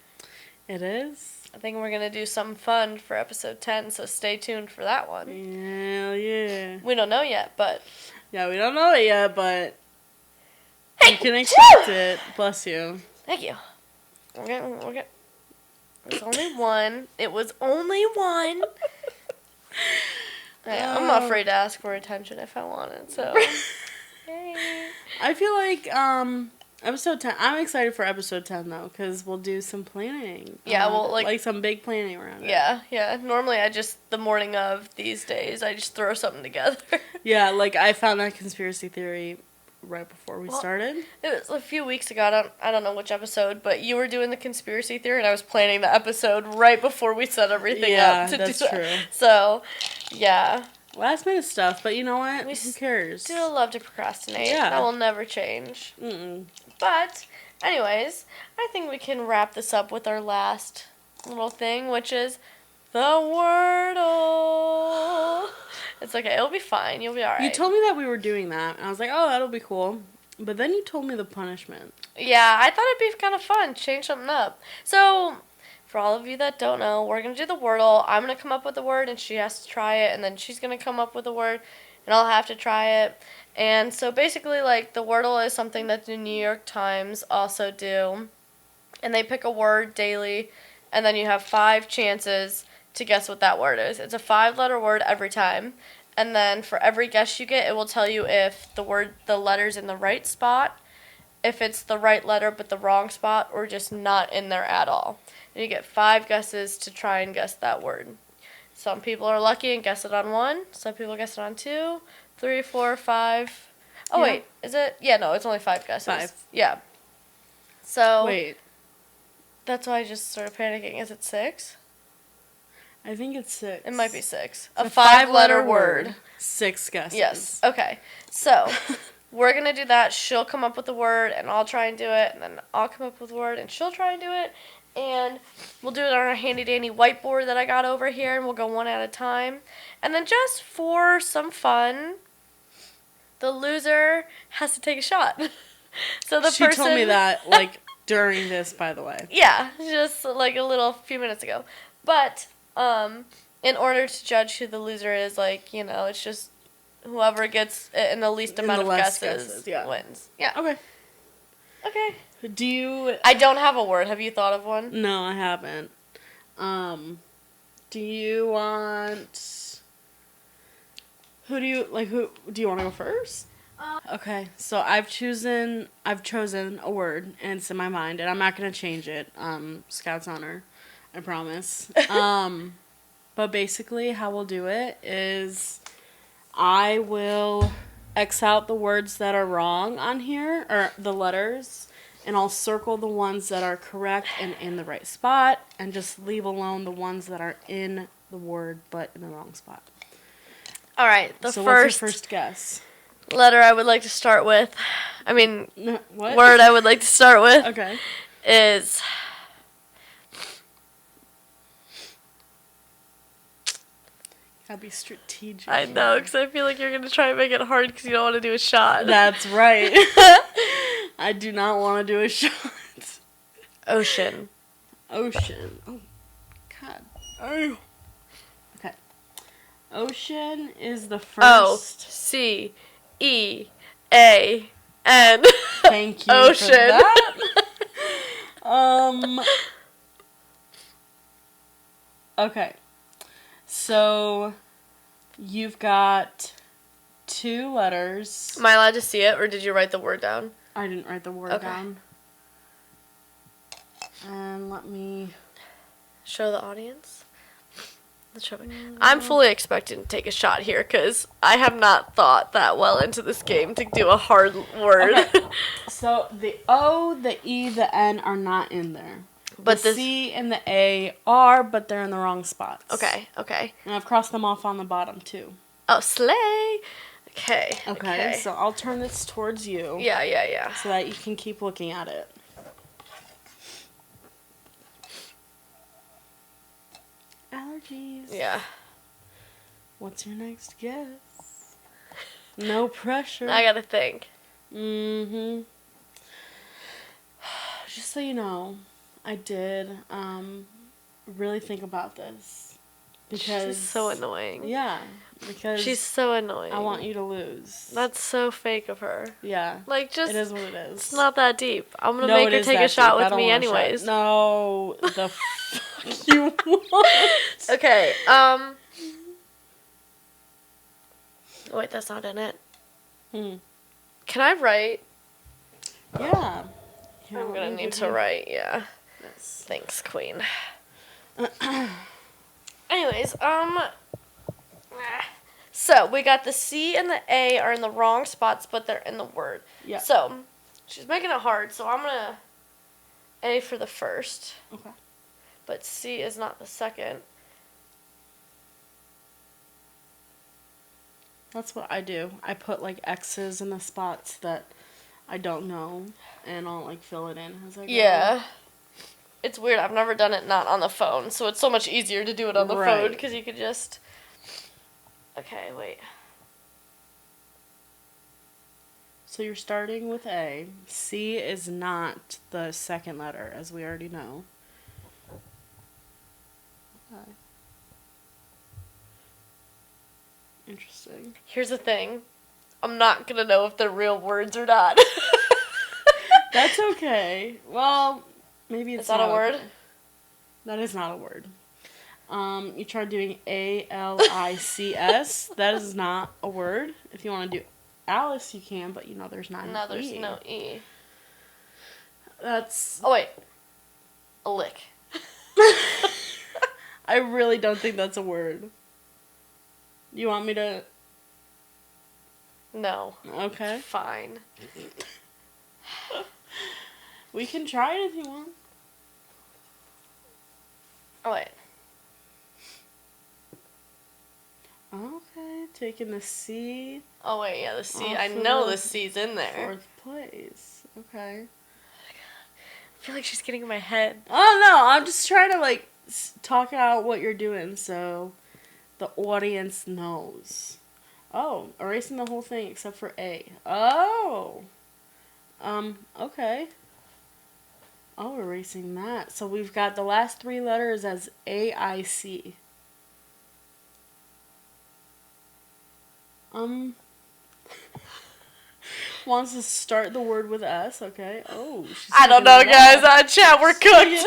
It is. I think we're going to do something fun for episode 10, so stay tuned for that one. Hell yeah. We don't know yet, but... Yeah, we don't know it yet, but you can expect it. Bless you. Thank you. We're gonna... It's only one. It was only one. Yeah, I'm not afraid to ask for attention if I want it, so... Hey. I feel like, episode 10, I'm excited for episode 10, though, because we'll do some planning. Yeah, well, like some big planning around it. Yeah. Normally, the morning of these days, I just throw something together. Yeah, like, I found that conspiracy theory right before we started. It was a few weeks ago, I don't know which episode, but you were doing the conspiracy theory, and I was planning the episode right before we set everything up to that's do true. that. So, yeah. Last minute stuff, but you know what? Who cares? Still love to procrastinate. Yeah. That will never change. Mm-mm. But, anyways, I think we can wrap this up with our last little thing, which is the wordle. It's okay. It'll be fine. You'll be all right. You told me that we were doing that, and I was like, oh, that'll be cool. But then you told me the punishment. Yeah, I thought it'd be kind of fun. Change something up. So, for all of you that don't know, we're going to do the wordle. I'm going to come up with a word, and she has to try it. And then she's going to come up with a word, and I'll have to try it. And so, basically, like, the wordle is something that the New York Times also do. And they pick a word daily, and then you have 5 chances to guess what that word is. It's a 5-letter word every time. And then for every guess you get, it will tell you if the letter's in the right spot, if it's the right letter but the wrong spot, or just not in there at all. And you get 5 guesses to try and guess that word. Some people are lucky and guess it on 1. Some people guess it on 2, 3, 4, 5. Oh, Yeah. wait. Is it? Yeah, no, it's only 5 guesses. 5. Yeah. So. Wait. That's why I just started panicking. Is it 6? I think it's 6. It might be 6. It's A 5-letter word. 6 guesses. Yes. Okay. So, we're going to do that. She'll come up with the word, and I'll try and do it. And then I'll come up with the word, and she'll try and do it. And we'll do it on our handy-dandy whiteboard that I got over here, and we'll go one at a time. And then just for some fun, the loser has to take a shot. So She told me that, like, during this, by the way. Yeah, just like a few minutes ago. But, in order to judge who the loser is, like, it's just whoever gets it in the least amount of guesses wins. Yeah. Okay. Okay. Do you... I don't have a word. Have you thought of one? No, I haven't. Do you want... Who do you want to go first? Okay, so I've chosen a word, and it's in my mind, and I'm not going to change it. Scout's honor, I promise. But basically, how we'll do it is I will X out the words that are wrong on here, or the letters, and I'll circle the ones that are correct and in the right spot, and just leave alone the ones that are in the word but in the wrong spot. All right, what's your first guess? Letter I would like to start with, what? word I would like to start with Okay. is... Gotta be strategic. I know, because I feel like you're going to try and make it hard because you don't want to do a shot. That's right. I do not want to do a shot. Ocean. Ocean. Oh, God. Okay. Ocean is the O first. C E A N. Thank you Ocean. for that. Okay. So you've got 2 letters. Am I allowed to see it, or did you write the word down? I didn't write the word down. And let me show the audience. I'm fully expecting to take a shot here because I have not thought that well into this game to do a hard word. Okay. So the O, the E, the N are not in there. But the C and the A are, but they're in the wrong spots. Okay. And I've crossed them off on the bottom too. Oh, slay! Okay. So I'll turn this towards you. Yeah. So that you can keep looking at it. Allergies. Yeah. What's your next guess? No pressure. I gotta think. Just so you know, I did really think about this. Because she's so annoying. Yeah. Because she's so annoying. I want you to lose. That's so fake of her. Yeah. Like, just... It is what it is. It's not that deep. I'm gonna make her take a shot with me anyways. No, the fuck you want. Okay, wait, that's not in it. Can I write? Yeah. I'm gonna need to write, yeah. Yes. Thanks, queen. Anyways, so we got the C and the A are in the wrong spots, but they're in the word. Yeah. So, she's making it hard, so I'm gonna A for the first. Okay. But C is not the second. That's what I do. I put like X's in the spots that I don't know, and I'll like fill it in as I go. Yeah. It's weird. I've never done it not on the phone, so it's so much easier to do it on the phone because you could just... Okay, wait. So you're starting with A. C is not the second letter, as we already know. Okay. Interesting. Here's the thing. I'm not going to know if they're real words or not. That's okay. Well, maybe it's not a word? Okay. That is not a word. You tried doing ALICS. That is not a word. If you want to do Alice, you can, but you know there's not an E. No, there's no E. That's... Oh, wait. A lick. I really don't think that's a word. You want me to... No. Okay. Fine. We can try it if you want. Oh, wait. Okay, taking the C. Oh, wait, yeah, the C. I know the C's in there. 4th place. Okay. I feel like she's getting in my head. Oh, no, I'm just trying to, like, talk out what you're doing so the audience knows. Oh, erasing the whole thing except for A. Oh. Okay. Oh, erasing that. So we've got the last 3 letters as AIC. Wants to start the word with S, okay. Oh, she's I don't know, guys. Chat, we're cooked.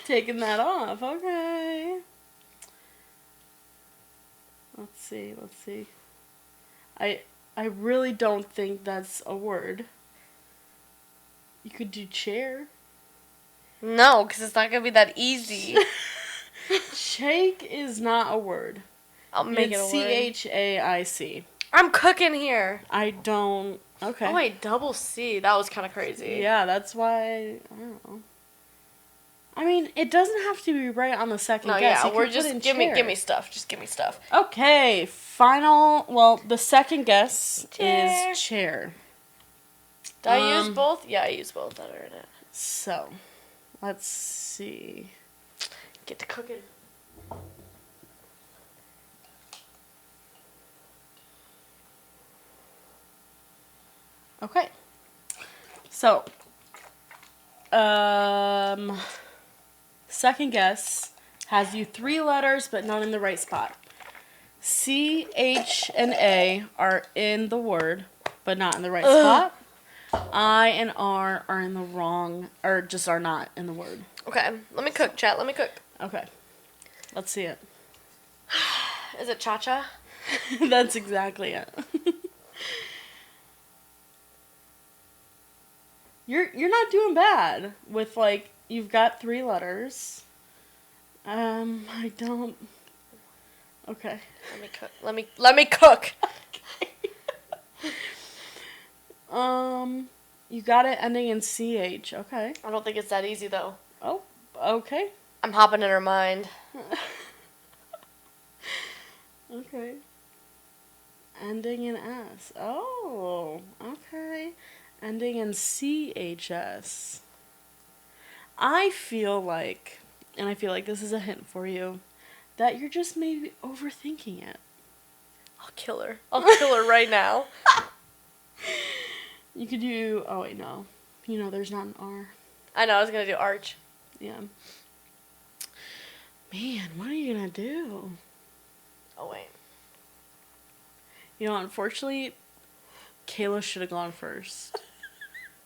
Taking that off, okay. Let's see. I really don't think that's a word. You could do chair. No, because it's not going to be that easy. Shake is not a word. I'll make it a word. CHAIC. I'm cooking here. I don't... Okay. Oh, wait, double C. That was kind of crazy. Yeah, that's why... I don't know. I mean, it doesn't have to be right on the second guess. Yeah, we're just... Give me stuff. Just give me stuff. Okay, final... Well, the second guess is chair. Did I use both? Yeah, I used both that are in it. So, let's see. Get to cooking. Okay. So, second guess has you 3 letters, but not in the right spot. C, H, and A are in the word, but not in the right spot. I and R are in the wrong, or just are not in the word. Okay, let me cook, chat. Let me cook. Okay. Let's see it. Is it cha-cha? That's exactly it. You're not doing bad with, like, you've got 3 letters. I don't. Okay. Let me cook. Let me cook. You got it ending in CH. Okay. I don't think it's that easy though. Oh, okay. I'm hopping in her mind. Okay. Ending in S. Oh, okay. Ending in CHS. I feel like this is a hint for you, that you're just maybe overthinking it. I'll kill her. I'll kill her right now. You could do, oh wait, no. You know, there's not an R. I know, I was gonna do arch. Yeah. Man, what are you gonna do? Oh, wait. You know, unfortunately, Kayla should have gone first.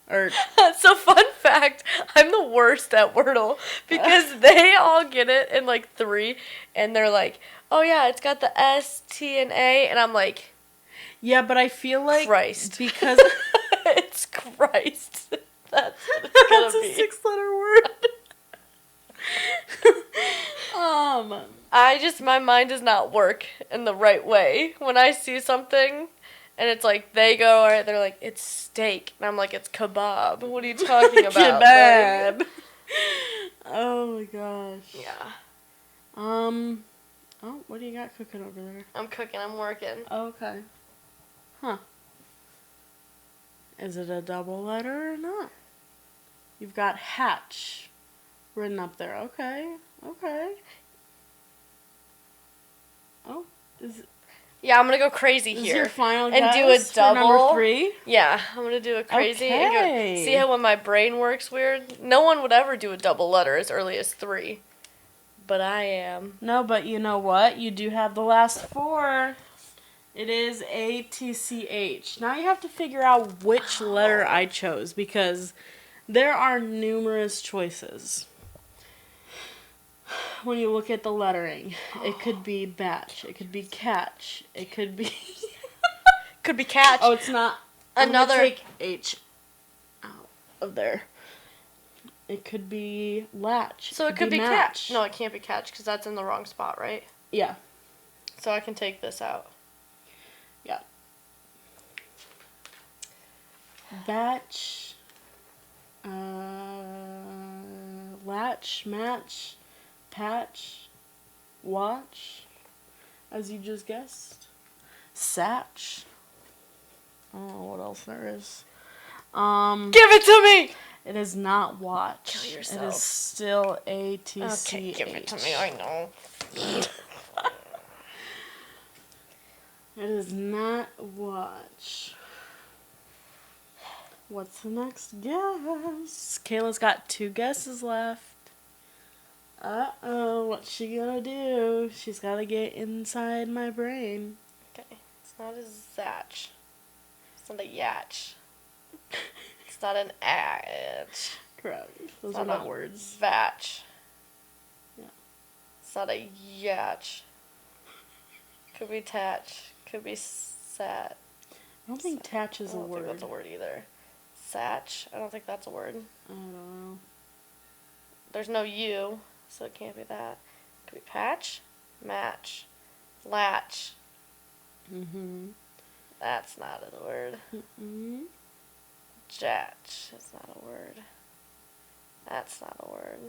Or So, fun fact, I'm the worst at Wordle because they all get it in like 3 and they're like, oh yeah, it's got the S, T, and A, and I'm like, yeah, but I feel like Christ. because it's Christ. That's what it's gonna that's a be. 6-letter word. My mind does not work in the right way. When I see something and it's like, they're like, it's steak. And I'm like, it's kebab. What are you talking about? Kebab. Oh my gosh. Yeah. Oh, what do you got cooking over there? I'm cooking, I'm working. Oh, okay. Huh. Is it a double letter or not? You've got hatch written up there. Okay. Okay. Oh, is it? Yeah, I'm gonna go crazy Is here. your final And guess do a for double. number 3? Yeah, I'm gonna do a crazy and Okay. go. See how when my brain works weird? No one would ever do a double letter as early as 3. But I am. No, but you know what? You do have the last 4. It is ATCH. Now you have to figure out which letter I chose because there are numerous choices. When you look at the lettering, it could be batch, it could be catch, it could be Could be catch. Oh, it's not. Another. I'm gonna take H out of there. It could be latch. So it could be match. catch. No, it can't be catch because that's in the wrong spot, right? Yeah. So I can take this out. Yeah. Batch. Latch, match, patch, watch, as you just guessed. Satch. Oh, what else there is? Give it to me! It is not watch. Kill yourself. It is still ATCH. Okay, give it to me, I know. It is not watch. What's the next guess? Kayla's got 2 guesses left. Uh-oh, what's she gonna do? She's gotta get inside my brain. Okay, it's not a zatch. It's not a yatch. It's not an atch. Correct. Those It's are not not a words. Vatch. Yeah. It's not a yatch. Could be tatch. Could be sat. I don't think tatch is I a don't think word. that's a word either. Satch. I don't think that's a word. I don't know. There's no U, so it can't be that. Could be patch, match, latch. Mm-hmm. That's not a word. Mm-hmm. Jatch. That's not a word. That's not a word.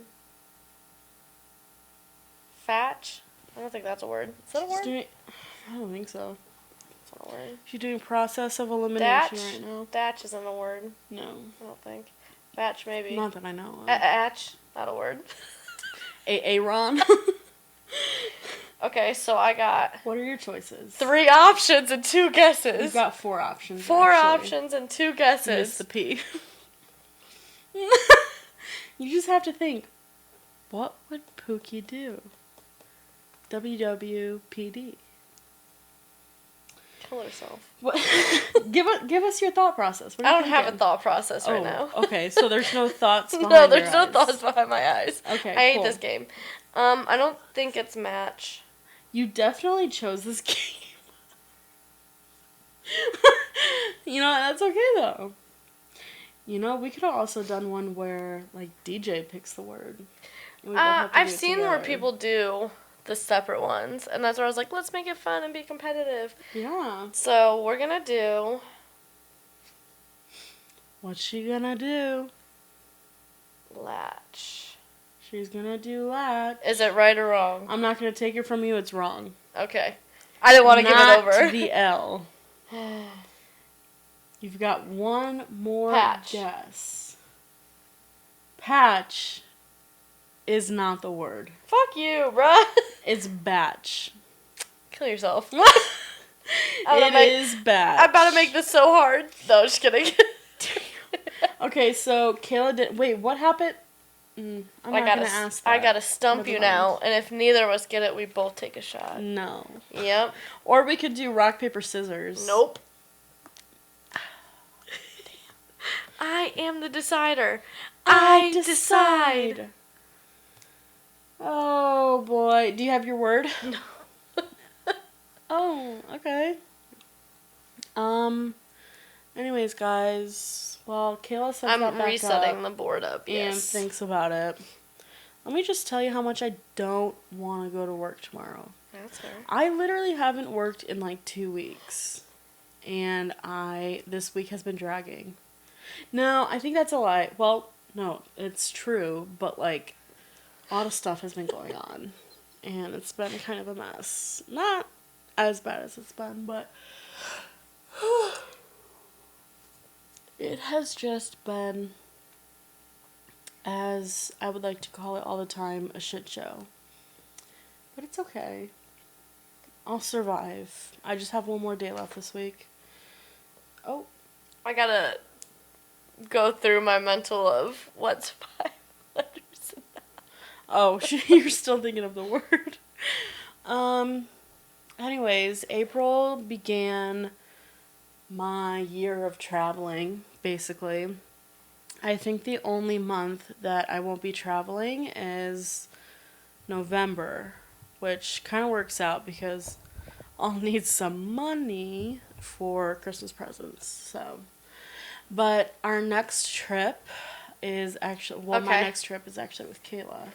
Fatch. I don't think that's a word. Is that a word? I don't think so. It's not a word. She's doing process of elimination Datch? right now. Datch isn't a word. No. I don't think. Batch maybe. Not that I know of. Atch. Not a word. Aaron. Okay, so I got What are your choices? 3 options and 2 guesses. You've got 4 options. 4 actually. options and 2 You guesses. missed the P. You just have to think, what would Pookie do? WWPD. Kill herself. What? Give us your thought process. What are I you don't have a thinking? thought process right now. Okay, so there's no thoughts behind No, your there's no eyes. thoughts behind my eyes. Okay, I hate cool. this game. I don't think it's match. You definitely chose this game. You know, that's okay though. You know, we could have also done one where, like, DJ picks the word. And we both have to I've do it seen where together. people do the separate ones, and that's where I was like, let's make it fun and be competitive. Yeah. So we're gonna do. What's she gonna do? Latch. She's gonna do latch. Is it right or wrong? I'm not gonna take it from you. It's wrong. Okay. I didn't want to give it Not over. the L. You've got one more Patch. guess. Patch is not the word. Fuck you, bruh. It's batch. Kill yourself. It is batch. I'm about to make this so hard. No, just kidding. Okay, so Kayla did. Wait, what happened? I'm not gonna ask that. I gotta stump Never you mind. now, and if neither of us get it, we both take a shot. No. Yep. Or we could do rock, paper, scissors. Nope. I am the decider. I decide. Oh boy, do you have your word? No. Oh, okay. Anyways, guys, well, Kayla sets that I'm back resetting up the board up. Yes. and thinks about it. Let me just tell you how much I don't want to go to work tomorrow. That's fair. I literally haven't worked in like 2 weeks, and this week has been dragging. No, I think that's a lie. Well, no, it's true, but like a lot of stuff has been going on, and it's been kind of a mess. Not as bad as it's been, but it has just been, as I would like to call it all the time, a shit show. But it's okay. I'll survive. I just have one more day left this week. Oh. I gotta go through my mental of what's 5 letters in that. Oh, you're still thinking of the word. Anyways, April began my year of traveling, basically. I think the only month that I won't be traveling is November, which kind of works out because I'll need some money for Christmas presents, so. But our next trip is actually, my next trip is actually with Kayla.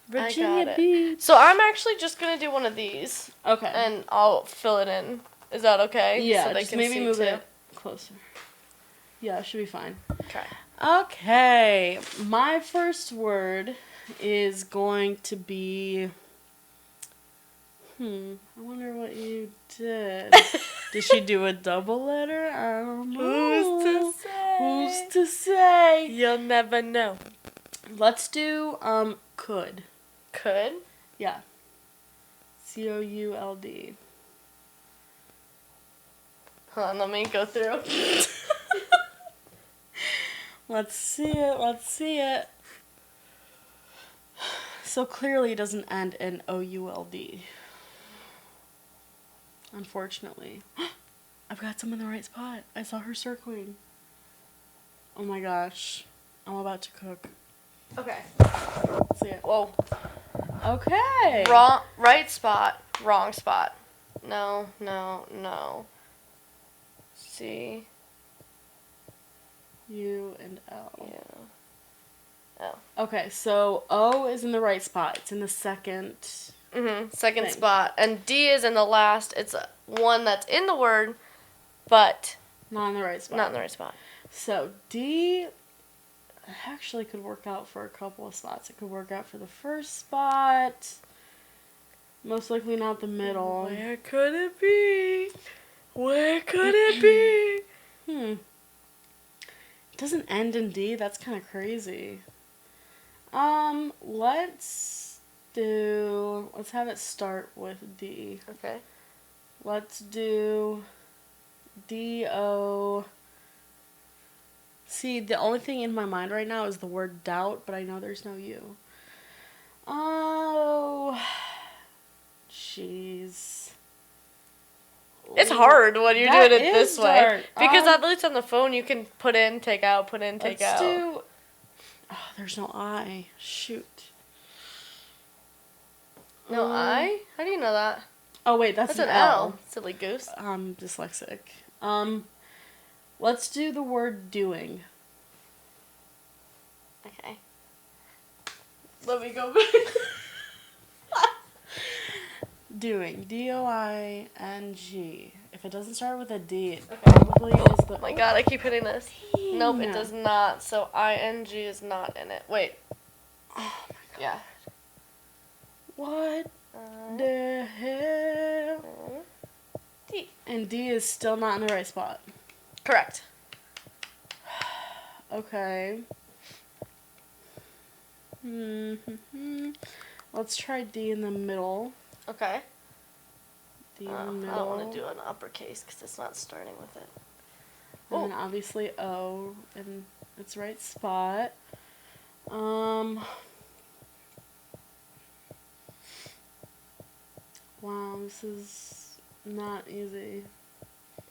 Virginia Beach. So I'm actually just gonna do one of these. Okay. And I'll fill it in. Is that okay? Yeah, so they just can maybe see move too. it closer. Yeah, it should be fine. Okay. Okay, my first word is going to be, I wonder what you did. Did she do a double letter? I don't know. Who's to say? Who's to say? You'll never know. Let's do, could. Could? Yeah. COULD. Hold on, let me go through. Let's see it. So clearly it doesn't end in OULD. Unfortunately. I've got some in the right spot. I saw her circling. Oh my gosh. I'm about to cook. Okay. Let's see it. Whoa. Okay. Wrong, right spot, wrong spot. No. C. U and L. Yeah. Oh. Okay, so O is in the right spot. It's in the second. Second thing. spot. And D is in the last. It's one that's in the word, but Not in the right spot. not in the right spot. So D actually could work out for a couple of spots. It could work out for the first spot. Most likely not the middle. Where could it be? Where could it be? It doesn't end in D. That's kind of crazy. Let's have it start with D. Okay. Let's do D-O. See, the only thing in my mind right now is the word doubt, but I know there's no U. Oh. jeez. It's hard when you're That doing it is this way. hard. Because at least on the phone you can put in, take out, put in, take out. Do... Oh, there's no I. Shoot. No I? How do you know that? Oh, wait, that's an L. Silly goose. I'm dyslexic. Let's do the word doing. Okay. Let me go Doing. D-O-I-N-G. If it doesn't start with a D, it probably is the... Oh my god, I keep hitting this. Dang. Nope, it does not. So ING is not in it. Wait. Oh my god. Yeah. What the hell? D. And D is still not in the right spot. Correct. Okay. Let's try D in the middle. Okay. D in the middle. I don't want to do an uppercase because it's not starting with it. And then obviously O in its right spot. Wow, this is not easy.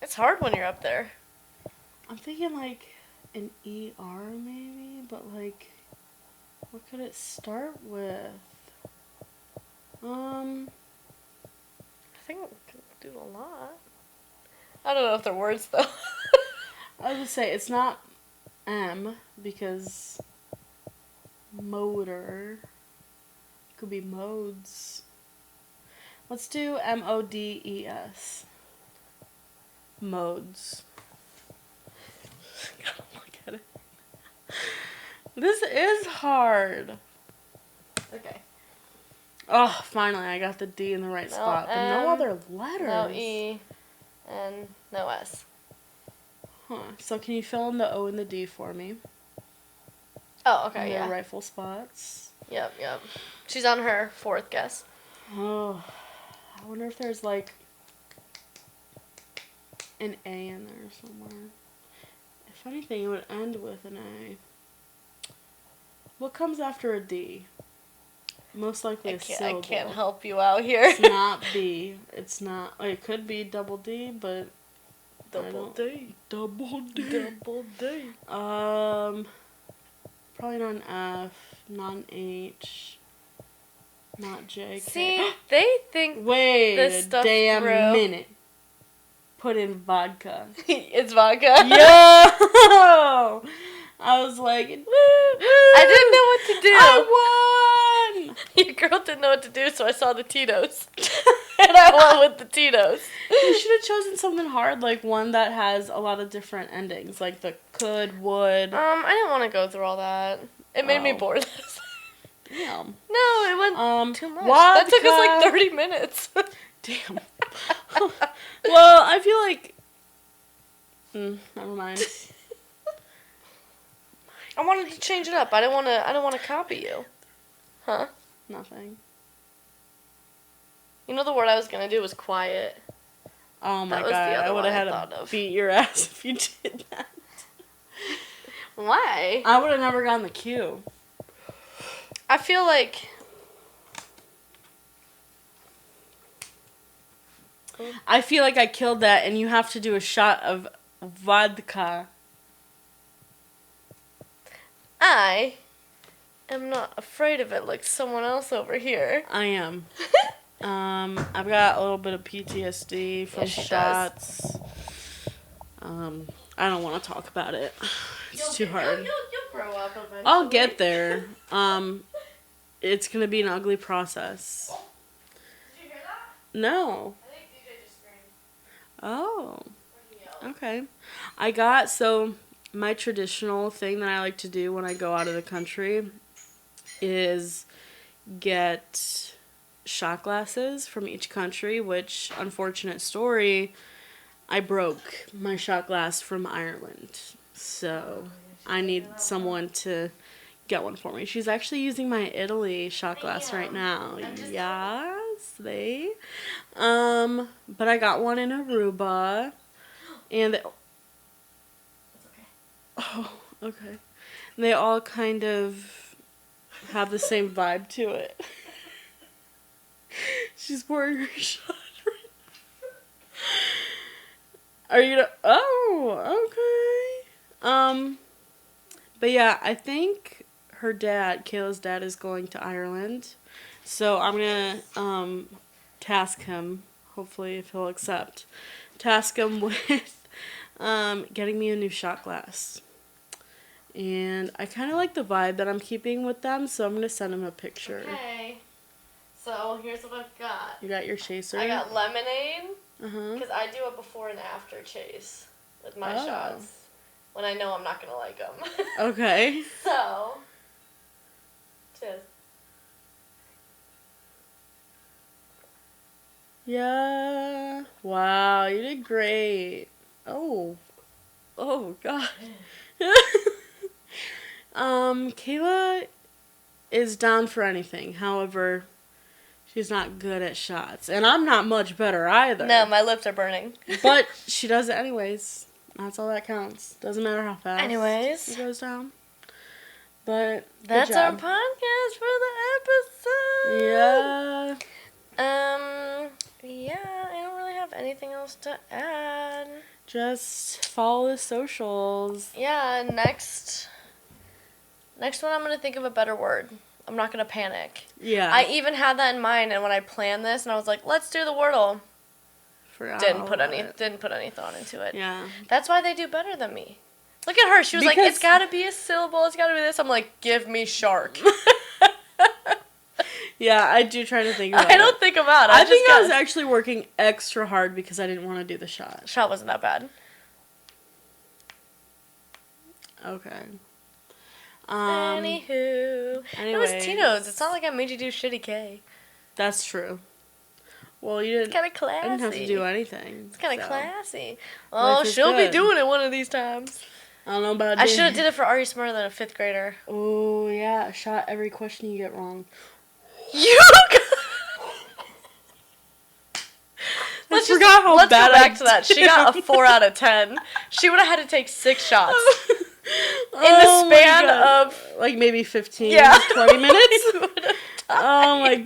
It's hard when you're up there. I'm thinking like an ER maybe, but like, what could it start with? I think we could do a lot. I don't know if they're words though. I was gonna say it's not M because motor could be modes. Let's do MODES. Modes. Look at it. This is hard. Okay. Oh, finally I got the D in the right spot, but no other letters. No E, and no S. Huh. So can you fill in the O and the D for me? Oh, okay, in yeah. their rightful spots. Yep. She's on her fourth guess. Oh, I wonder if there's like an A in there somewhere. If anything, it would end with an A. What comes after a D? Most likely a syllable. I can't help you out here. It's not B. It's not. It could be double D, but Double D. Probably not an F, not an H, not J. See, they think Wait this a stuff damn through. minute. Put in vodka. It's vodka. Yo! I was like, woo, I didn't know what to do. I won! Your girl didn't know what to do, so I saw the Tito's. And I went with the Tito's. You should have chosen something hard, like one that has a lot of different endings, like the could, would. I didn't want to go through all that. It made me bored. Damn. No, it went too much. Vodka. That took us like 30 minutes. Damn. Well, I feel like... never mind. I wanted to change it up. I don't want to copy you. Huh? Nothing. You know the word I was going to do was quiet. Oh my That was god, the other I would one have I had thought to of. beat your ass if you did that. Why? I would have never gotten the cue. I feel like... I feel like I killed that and you have to do a shot of vodka. I am not afraid of it like someone else over here. I am. I've got a little bit of PTSD from shots. I don't want to talk about it. It's too hard. You'll grow up eventually. I'll get there. It's gonna be an ugly process. Did you hear that? No. I think DJ just screamed. Oh. Or he yelled. Okay. So my traditional thing that I like to do when I go out of the country is get shot glasses from each country, which, unfortunate story, I broke my shot glass from Ireland. So I need someone to get one for me. She's actually using my Italy shot glass right now. Yes, they. But I got one in Aruba. And oh, okay. They all kind of have the same vibe to it. She's pouring her shot right now. Are you gonna... Oh, okay. But yeah, I think her dad, Kayla's dad, is going to Ireland. So I'm gonna task him, hopefully if he'll accept, task him with getting me a new shot glass. And I kind of like the vibe that I'm keeping with them, so I'm going to send him a picture. Okay. So here's what I've got. You got your chaser? I got lemonade, Uh-huh. because I do a before and after chase with my Oh. shots when I know I'm not going to like them. Okay. So, cheers. Yeah. Wow, you did great. Oh. Oh, God. Kayla is down for anything. However, she's not good at shots. And I'm not much better either. No, my lips are burning. But she does it anyways. That's all that counts. Doesn't matter how fast Anyways. it goes down. But That's good our job. podcast for the episode. Yeah. Yeah, I don't really have anything else to add. Just follow the socials. Yeah, next one I'm going to think of a better word. I'm not going to panic. Yeah. I even had that in mind, and when I planned this, and I was like, let's do the wordle. Forgot Didn't all put about any it. thought into it. Yeah. That's why they do better than me. Look at her. She was like, Because- it's got to be a syllable. It's got to be this. I'm like, give me shark. Yeah, I do try to think about it. I don't think about it. I think I was guess. actually working extra hard because I didn't want to do the shot. Shot wasn't that bad. Okay. Anywho. It was anyways. Tito's. It's not like I made you do shitty K. That's true. Well, you didn't. It's kind of classy. I didn't have to do anything. It's kind of so. classy. Life Oh, is she'll good. be doing it one of these times. I don't know about I should have did it for Are You Smarter Than a 5th Grader? Oh, yeah. Shot every question you get wrong. You I forgot how let's bad go back I to that. She did. got a 4 out of 10. She would have had to take 6 shots. In the span of... like maybe 15, Yeah. 20 minutes? You would have Oh my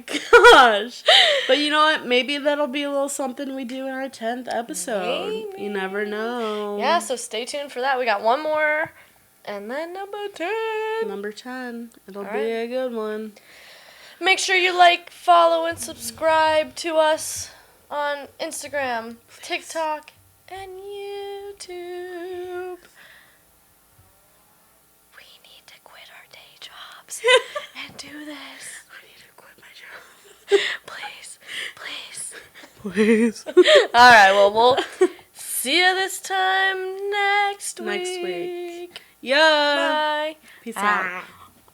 gosh. But you know what? Maybe that'll be a little something we do in our 10th episode. Maybe. You never know. Yeah, so stay tuned for that. We got one more. And then number 10. Number 10. It'll All be right. a good one. Make sure you like, follow, and subscribe to us on Instagram, TikTok, and YouTube. We need to quit our day jobs and do this. I need to quit my job. Please, please. Please. All right, well, we'll see you this time next week. Next week. Yeah. Bye. Peace out.